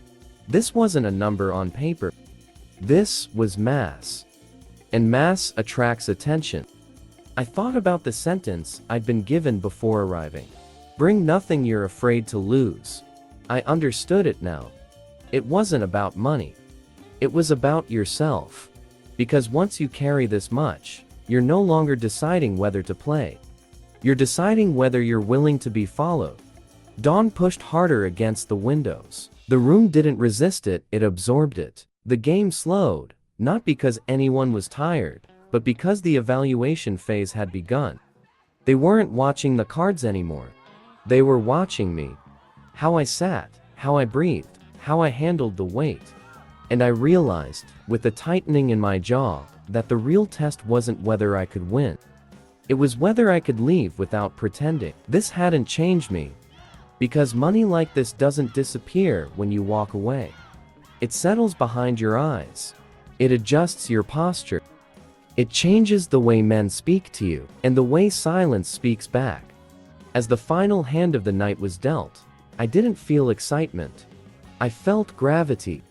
This wasn't a number on paper. This was mass. And mass attracts attention. I thought about the sentence I'd been given before arriving. Bring nothing you're afraid to lose. I understood it now. It wasn't about money. It was about yourself. Because once you carry this much, you're no longer deciding whether to play. You're deciding whether you're willing to be followed. Dawn pushed harder against the windows. The room didn't resist it, it absorbed it. The game slowed, not because anyone was tired, but because the evaluation phase had begun. They weren't watching the cards anymore. They were watching me. How I sat, how I breathed, how I handled the weight. And I realized, with the tightening in my jaw, that the real test wasn't whether I could win. It was whether I could leave without pretending. This hadn't changed me. Because money like this doesn't disappear when you walk away. It settles behind your eyes. It adjusts your posture. It changes the way men speak to you, and the way silence speaks back. As the final hand of the night was dealt, I didn't feel excitement. I felt gravity.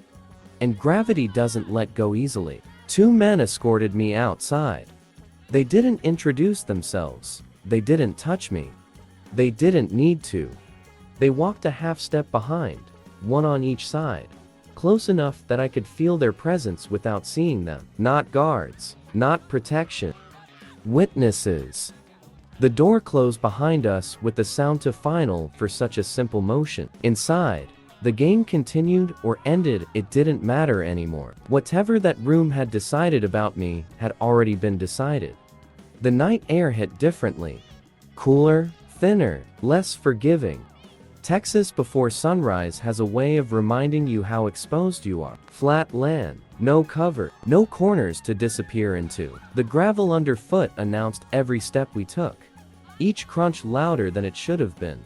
And gravity doesn't let go easily. 2 men escorted me outside. They didn't introduce themselves. They didn't touch me. They didn't need to. They walked a half step behind, one on each side, close enough that I could feel their presence without seeing them. Not guards, not protection. Witnesses. The door closed behind us with the sound to final for such a simple motion. Inside, the game continued or ended, it didn't matter anymore. Whatever that room had decided about me had already been decided. The night air hit differently. Cooler, thinner, less forgiving. Texas before sunrise has a way of reminding you how exposed you are. Flat land, no cover, no corners to disappear into. The gravel underfoot announced every step we took, each crunch louder than it should have been.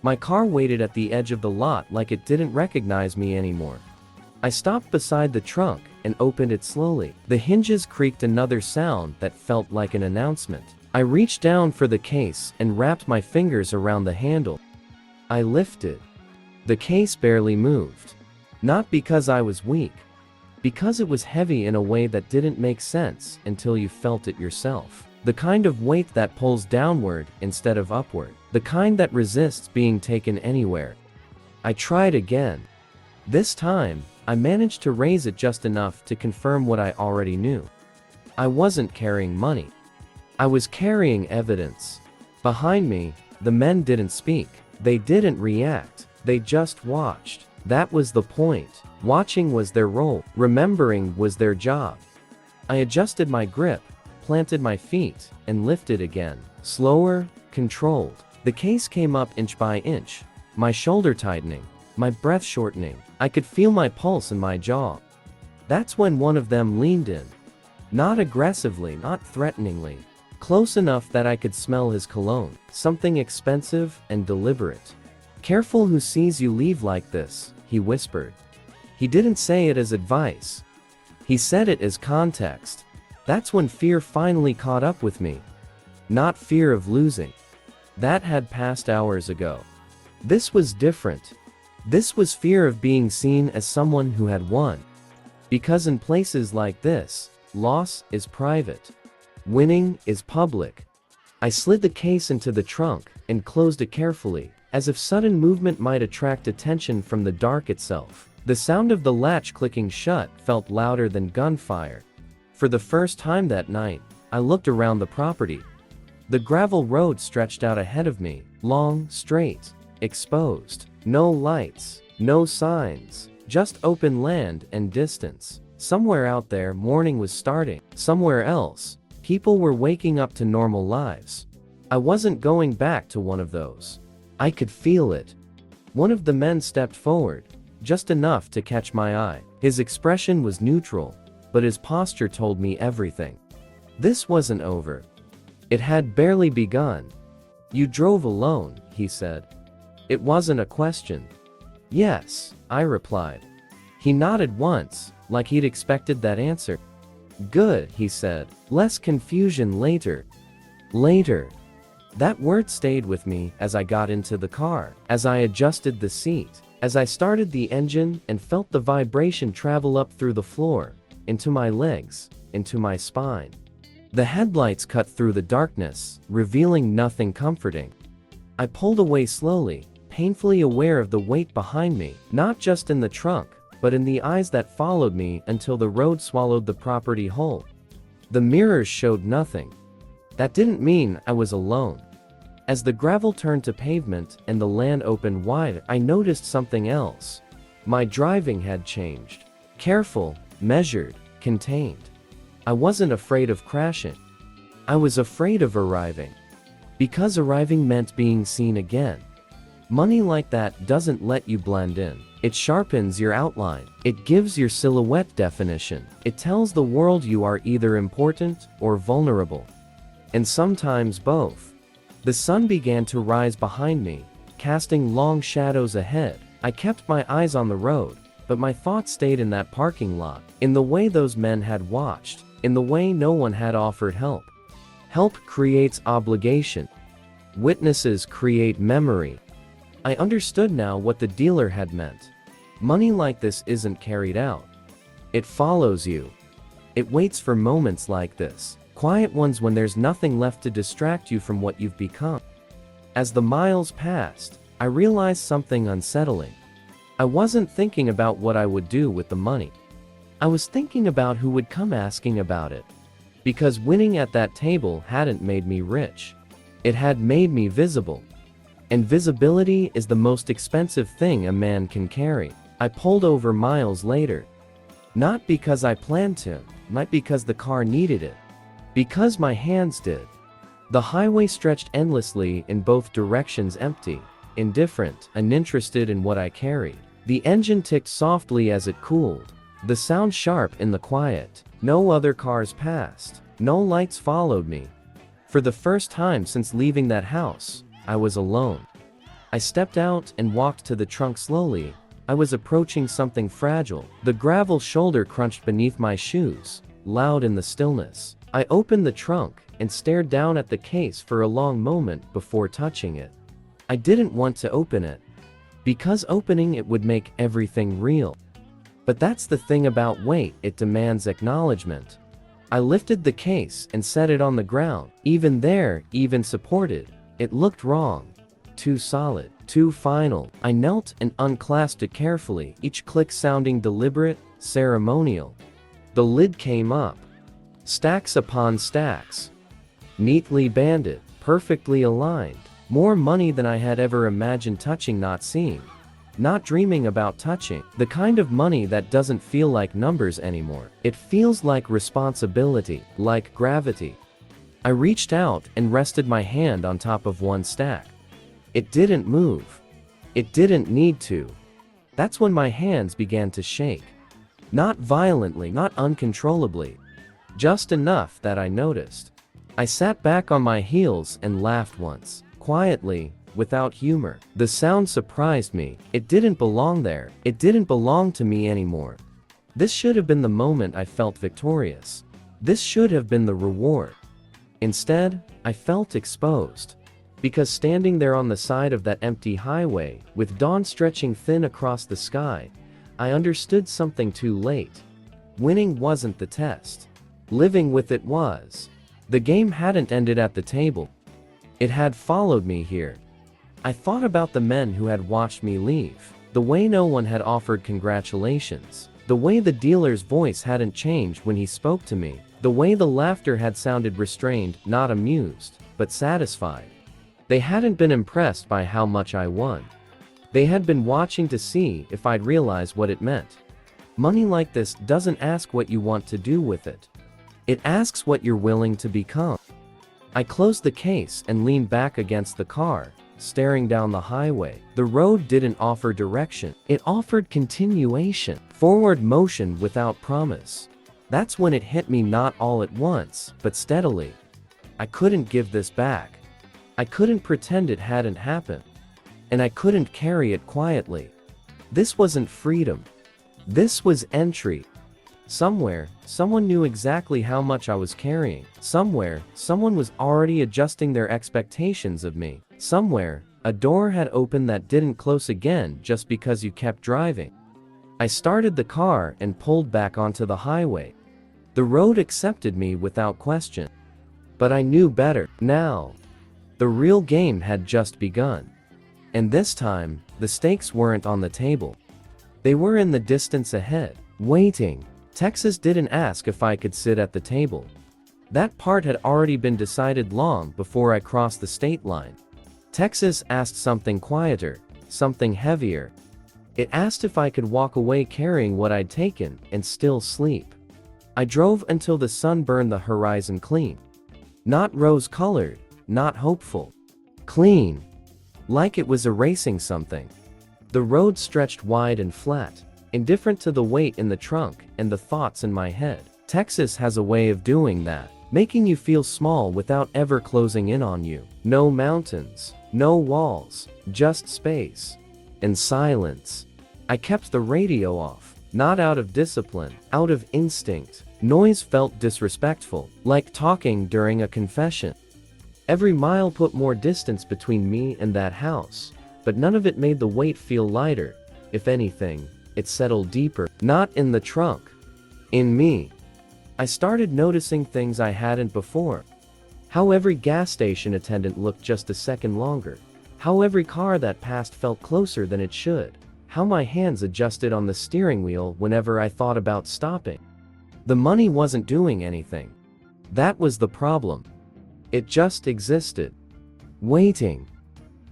My car waited at the edge of the lot like it didn't recognize me anymore. I stopped beside the trunk and opened it slowly. The hinges creaked, another sound that felt like an announcement. I reached down for the case and wrapped my fingers around the handle. I lifted. The case barely moved. Not because I was weak. Because it was heavy in a way that didn't make sense until you felt it yourself. The kind of weight that pulls downward instead of upward. The kind that resists being taken anywhere. I tried again. This time, I managed to raise it just enough to confirm what I already knew. I wasn't carrying money. I was carrying evidence. Behind me, the men didn't speak. They didn't react. They just watched. That was the point. Watching was their role. Remembering was their job. I adjusted my grip, planted my feet, and lifted again. Slower, controlled. The case came up inch by inch, my shoulder tightening, my breath shortening. I could feel my pulse in my jaw. That's when one of them leaned in. Not aggressively, not threateningly. Close enough that I could smell his cologne, something expensive and deliberate. "Careful who sees you leave like this," he whispered. He didn't say it as advice. He said it as context. That's when fear finally caught up with me. Not fear of losing. That had passed hours ago. This was different. This was fear of being seen as someone who had won. Because in places like this, loss is private. Winning is public. I slid the case into the trunk and closed it carefully, as if sudden movement might attract attention from the dark itself. The sound of the latch clicking shut felt louder than gunfire. For the first time that night, I looked around the property. The gravel road stretched out ahead of me, long, straight, exposed. No lights, no signs, just open land and distance. Somewhere out there, morning was starting. Somewhere else, people were waking up to normal lives. I wasn't going back to one of those. I could feel it. One of the men stepped forward, just enough to catch my eye. His expression was neutral, but his posture told me everything. This wasn't over. It had barely begun. "You drove alone," he said. It wasn't a question. "Yes," I replied. He nodded once, like he'd expected that answer. "Good," he said. "Less confusion later." Later. That word stayed with me as I got into the car, as I adjusted the seat, as I started the engine and felt the vibration travel up through the floor, into my legs, into my spine. The headlights cut through the darkness, revealing nothing comforting. I pulled away slowly, painfully aware of the weight behind me, not just in the trunk, but in the eyes that followed me until the road swallowed the property whole. The mirrors showed nothing. That didn't mean I was alone. As the gravel turned to pavement and the land opened wide, I noticed something else. My driving had changed. Careful, measured, contained. I wasn't afraid of crashing. I was afraid of arriving. Because arriving meant being seen again. Money like that doesn't let you blend in. It sharpens your outline. It gives your silhouette definition. It tells the world you are either important or vulnerable. And sometimes both. The sun began to rise behind me, casting long shadows ahead. I kept my eyes on the road, but my thoughts stayed in that parking lot, in the way those men had watched, in the way no one had offered help. Help creates obligation. Witnesses create memory. I understood now what the dealer had meant. Money like this isn't carried out. It follows you. It waits for moments like this, quiet ones when there's nothing left to distract you from what you've become. As the miles passed, I realized something unsettling. I wasn't thinking about what I would do with the money. I was thinking about who would come asking about it. Because winning at that table hadn't made me rich. It had made me visible. And visibility is the most expensive thing a man can carry. I pulled over miles later. Not because I planned to, not because the car needed it. Because my hands did. The highway stretched endlessly in both directions, empty, indifferent, uninterested in what I carried. The engine ticked softly as it cooled. The sound sharp in the quiet. No other cars passed. No lights followed me. For the first time since leaving that house, I was alone. I stepped out and walked to the trunk slowly. I was approaching something fragile. The gravel shoulder crunched beneath my shoes, loud in the stillness. I opened the trunk and stared down at the case for a long moment before touching it. I didn't want to open it, because opening it would make everything real. But that's the thing about weight, it demands acknowledgement. I lifted the case and set it on the ground. Even there, even supported, it looked wrong. Too solid, too final. I knelt and unclasped it carefully, each click sounding deliberate, ceremonial. The lid came up. Stacks upon stacks. Neatly banded, perfectly aligned. More money than I had ever imagined touching, not seeing. Not dreaming about touching. The kind of money that doesn't feel like numbers anymore. It feels like responsibility, like gravity. I reached out and rested my hand on top of one stack. It didn't move. It didn't need to. That's when my hands began to shake. Not violently, not uncontrollably. Just enough that I noticed. I sat back on my heels and laughed once, quietly, without humor. The sound surprised me. It didn't belong there. It didn't belong to me anymore. This should have been the moment I felt victorious. This should have been the reward. Instead, I felt exposed. Because standing there on the side of that empty highway, with dawn stretching thin across the sky, I understood something too late. Winning wasn't the test. Living with it was. The game hadn't ended at the table. It had followed me here. I thought about the men who had watched me leave. The way no one had offered congratulations. The way the dealer's voice hadn't changed when he spoke to me. The way the laughter had sounded restrained, not amused, but satisfied. They hadn't been impressed by how much I won. They had been watching to see if I'd realize what it meant. Money like this doesn't ask what you want to do with it. It asks what you're willing to become. I closed the case and leaned back against the car, staring down the highway. The road didn't offer direction. It offered continuation, forward motion without promise. That's when it hit me, not all at once, but steadily. I couldn't give this back. I couldn't pretend it hadn't happened. And I couldn't carry it quietly. This wasn't freedom. This was entry. Somewhere, someone knew exactly how much I was carrying. Somewhere, someone was already adjusting their expectations of me. Somewhere, a door had opened that didn't close again just because you kept driving. I started the car and pulled back onto the highway. The road accepted me without question. But I knew better. Now, the real game had just begun. And this time, the stakes weren't on the table. They were in the distance ahead, waiting. Texas didn't ask if I could sit at the table. That part had already been decided long before I crossed the state line. Texas asked something quieter, something heavier. It asked if I could walk away carrying what I'd taken and still sleep. I drove until the sun burned the horizon clean. Not rose-colored, not hopeful. Clean. Like it was erasing something. The road stretched wide and flat, indifferent to the weight in the trunk and the thoughts in my head. Texas has a way of doing that, making you feel small without ever closing in on you. No mountains, no walls, just space. And silence. I kept the radio off, not out of discipline, out of instinct. Noise felt disrespectful, like talking during a confession. Every mile put more distance between me and that house, but none of it made the weight feel lighter. If anything, it settled deeper, not in the trunk, in me. I started noticing things I hadn't before. How every gas station attendant looked just a second longer. How every car that passed felt closer than it should. How my hands adjusted on the steering wheel whenever I thought about stopping. The money wasn't doing anything. That was the problem. It just existed. Waiting.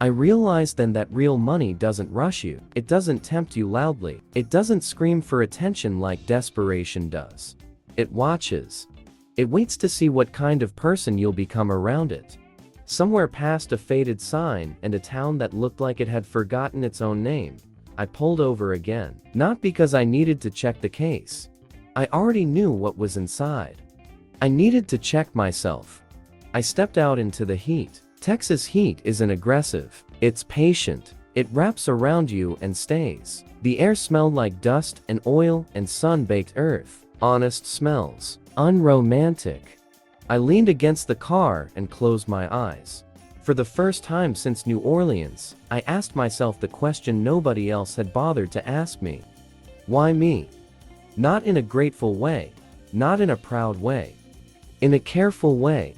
I realized then that real money doesn't rush you. It doesn't tempt you loudly. It doesn't scream for attention like desperation does. It watches. It waits to see what kind of person you'll become around it. Somewhere past a faded sign and a town that looked like it had forgotten its own name, I pulled over again. Not because I needed to check the case. I already knew what was inside. I needed to check myself. I stepped out into the heat. Texas heat isn't aggressive. It's patient. It wraps around you and stays. The air smelled like dust and oil and sun-baked earth. Honest smells. Unromantic. I leaned against the car and closed my eyes. For the first time since New Orleans, I asked myself the question nobody else had bothered to ask me. Why me? Not in a grateful way. Not in a proud way. In a careful way.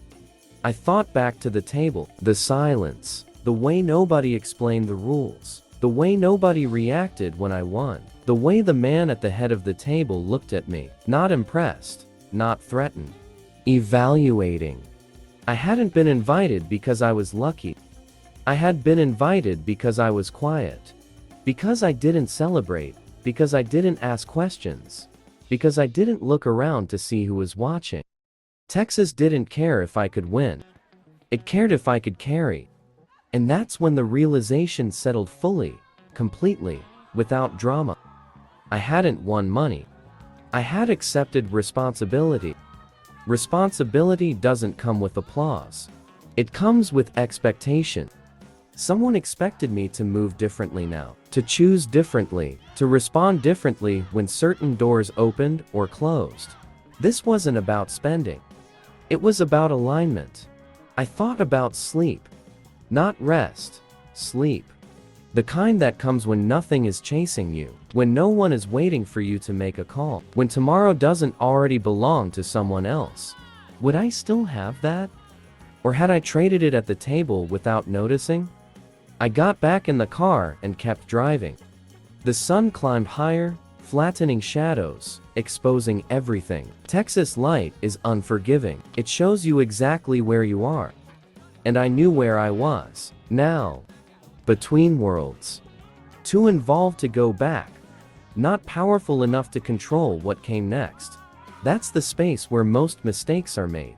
I thought back to the table, the silence, the way nobody explained the rules, the way nobody reacted when I won, the way the man at the head of the table looked at me, not impressed, not threatened, evaluating. I hadn't been invited because I was lucky. I had been invited because I was quiet. Because I didn't celebrate, because I didn't ask questions, because I didn't look around to see who was watching. Texas didn't care if I could win. It cared if I could carry. And that's when the realization settled fully, completely, without drama. I hadn't won money. I had accepted responsibility. Responsibility doesn't come with applause. It comes with expectation. Someone expected me to move differently now, to choose differently, to respond differently when certain doors opened or closed. This wasn't about spending. It was about alignment. I thought about sleep. Not rest, sleep. The kind that comes when nothing is chasing you, when no one is waiting for you to make a call, when tomorrow doesn't already belong to someone else. Would I still have that? Or had I traded it at the table without noticing? I got back in the car and kept driving. The sun climbed higher, flattening shadows, exposing everything. Texas light is unforgiving. It shows you exactly where you are. And I knew where I was. Now. Between worlds. Too involved to go back. Not powerful enough to control what came next. That's the space where most mistakes are made.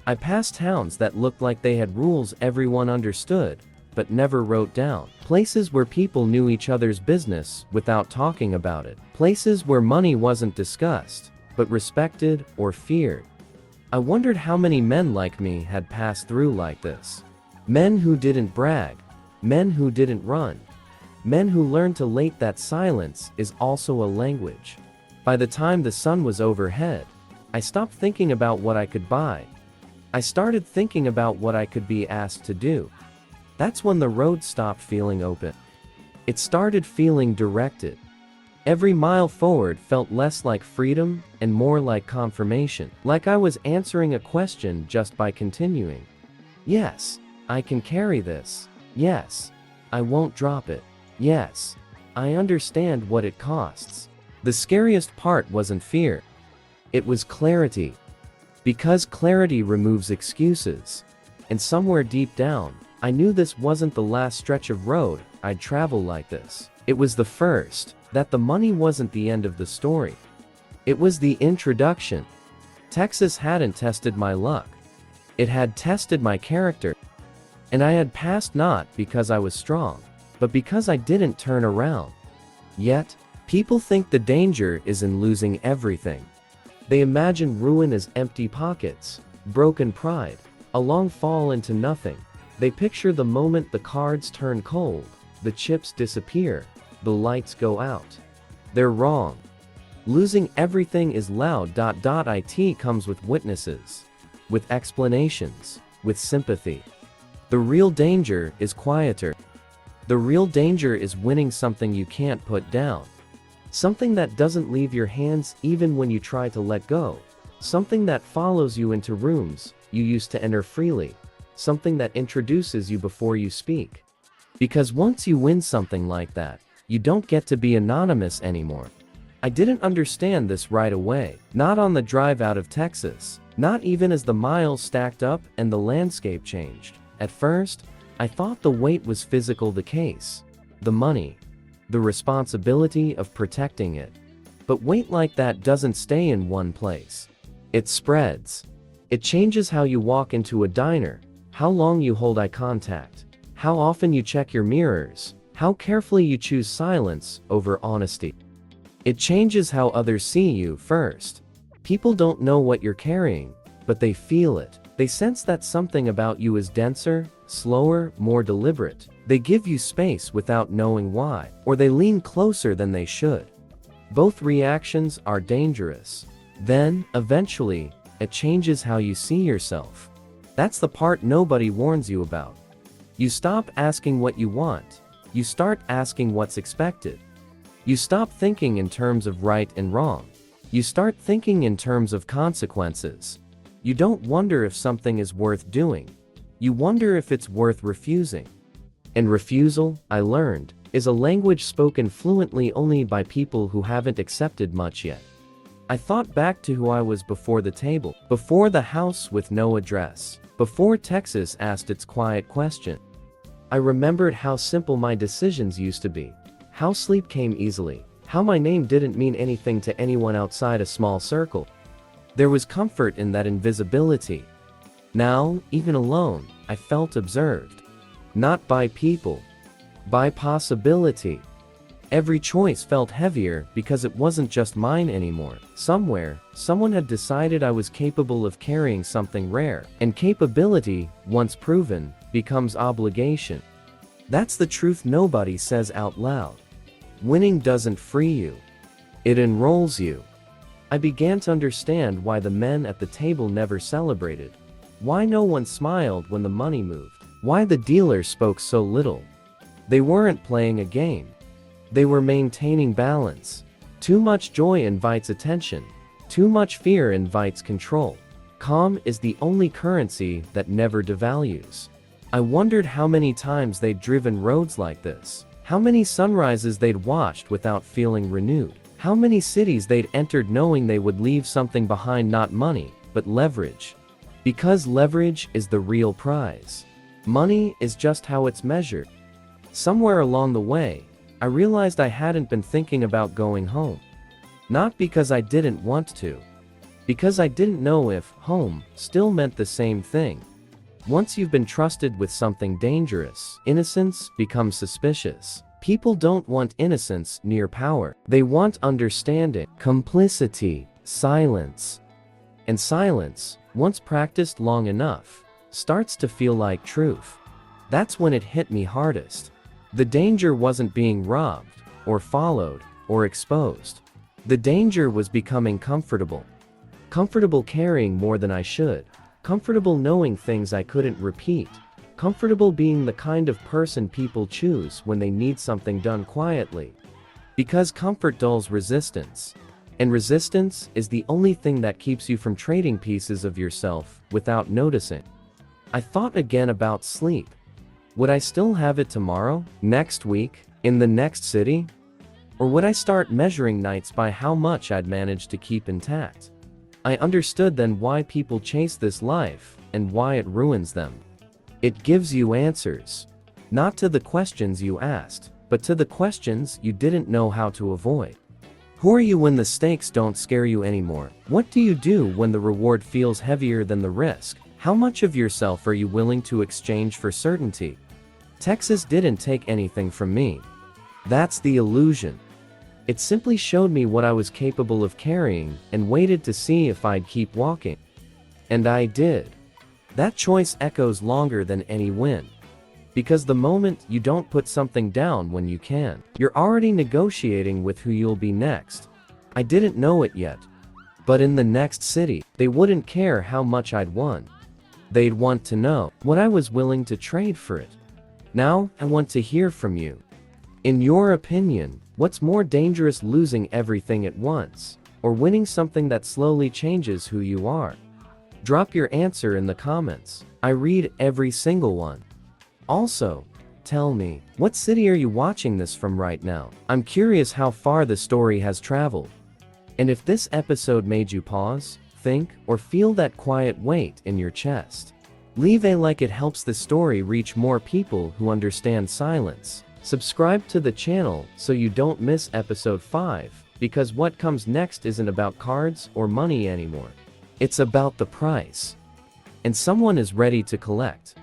I passed towns that looked like they had rules everyone understood, but never wrote down. Places where people knew each other's business without talking about it. Places where money wasn't discussed, but respected or feared. I wondered how many men like me had passed through like this. Men who didn't brag. Men who didn't run. Men who learned to late that silence is also a language. By the time the sun was overhead, I stopped thinking about what I could buy. I started thinking about what I could be asked to do. That's when the road stopped feeling open. It started feeling directed. Every mile forward felt less like freedom and more like confirmation, like I was answering a question just by continuing. Yes, I can carry this. Yes, I won't drop it. Yes, I understand what it costs. The scariest part wasn't fear. It was clarity. Because clarity removes excuses. And somewhere deep down, I knew this wasn't the last stretch of road I'd travel like this. It was the first, that the money wasn't the end of the story. It was the introduction. Texas hadn't tested my luck. It had tested my character. And I had passed not because I was strong, but because I didn't turn around. Yet, people think the danger is in losing everything. They imagine ruin as empty pockets, broken pride, a long fall into nothing. They picture the moment the cards turn cold, the chips disappear, the lights go out. They're wrong. Losing everything is loud. It comes with witnesses, with explanations, with sympathy. The real danger is quieter. The real danger is winning something you can't put down. Something that doesn't leave your hands even when you try to let go. Something that follows you into rooms you used to enter freely. Something that introduces you before you speak. Because once you win something like that, you don't get to be anonymous anymore. I didn't understand this right away, not on the drive out of Texas, not even as the miles stacked up and the landscape changed. At first, I thought the weight was physical, the case, the money, the responsibility of protecting it. But weight like that doesn't stay in one place. It spreads. It changes how you walk into a diner, how long you hold eye contact, how often you check your mirrors, how carefully you choose silence over honesty. It changes how others see you first. People don't know what you're carrying, but they feel it. They sense that something about you is denser, slower, more deliberate. They give you space without knowing why, or they lean closer than they should. Both reactions are dangerous. Then, eventually, it changes how you see yourself. That's the part nobody warns you about. You stop asking what you want. You start asking what's expected. You stop thinking in terms of right and wrong. You start thinking in terms of consequences. You don't wonder if something is worth doing. You wonder if it's worth refusing. And refusal, I learned, is a language spoken fluently only by people who haven't accepted much yet. I thought back to who I was before the table, before the house with no address, before Texas asked its quiet question. I remembered how simple my decisions used to be, how sleep came easily, how my name didn't mean anything to anyone outside a small circle. There was comfort in that invisibility. Now, even alone, I felt observed. Not by people, by possibility. Every choice felt heavier because it wasn't just mine anymore. Somewhere, someone had decided I was capable of carrying something rare, and capability, once proven, becomes obligation. That's the truth nobody says out loud. Winning doesn't free you. It enrolls you. I began to understand why the men at the table never celebrated. Why no one smiled when the money moved. Why the dealer spoke so little. They weren't playing a game. They were maintaining balance. Too much joy invites attention. Too much fear invites control. Calm is the only currency that never devalues. I wondered how many times they'd driven roads like this. How many sunrises they'd watched without feeling renewed. How many cities they'd entered knowing they would leave something behind, not money, but leverage. Because leverage is the real prize. Money is just how it's measured. Somewhere along the way, I realized I hadn't been thinking about going home. Not because I didn't want to. Because I didn't know if home still meant the same thing. Once you've been trusted with something dangerous, innocence becomes suspicious. People don't want innocence near power. They want understanding, complicity, silence. And silence, once practiced long enough, starts to feel like truth. That's when it hit me hardest. The danger wasn't being robbed, or followed, or exposed. The danger was becoming comfortable. Comfortable carrying more than I should. Comfortable knowing things I couldn't repeat. Comfortable being the kind of person people choose when they need something done quietly. Because comfort dulls resistance. And resistance is the only thing that keeps you from trading pieces of yourself without noticing. I thought again about sleep. Would I still have it tomorrow, next week, in the next city? Or would I start measuring nights by how much I'd managed to keep intact? I understood then why people chase this life, and why it ruins them. It gives you answers. Not to the questions you asked, but to the questions you didn't know how to avoid. Who are you when the stakes don't scare you anymore? What do you do when the reward feels heavier than the risk? How much of yourself are you willing to exchange for certainty? Texas didn't take anything from me. That's the illusion. It simply showed me what I was capable of carrying and waited to see if I'd keep walking. And I did. That choice echoes longer than any win. Because the moment you don't put something down when you can, you're already negotiating with who you'll be next. I didn't know it yet. But in the next city, they wouldn't care how much I'd won. They'd want to know what I was willing to trade for it. Now, I want to hear from you. In your opinion, what's more dangerous, losing everything at once, or winning something that slowly changes who you are? Drop your answer in the comments. I read every single one. Also, tell me, what city are you watching this from right now? I'm curious how far the story has traveled. And if this episode made you pause, think, or feel that quiet weight in your chest, leave a like. It helps the story reach more people who understand silence. Subscribe to the channel so you don't miss episode 5, because what comes next isn't about cards or money anymore. It's about the price. And someone is ready to collect.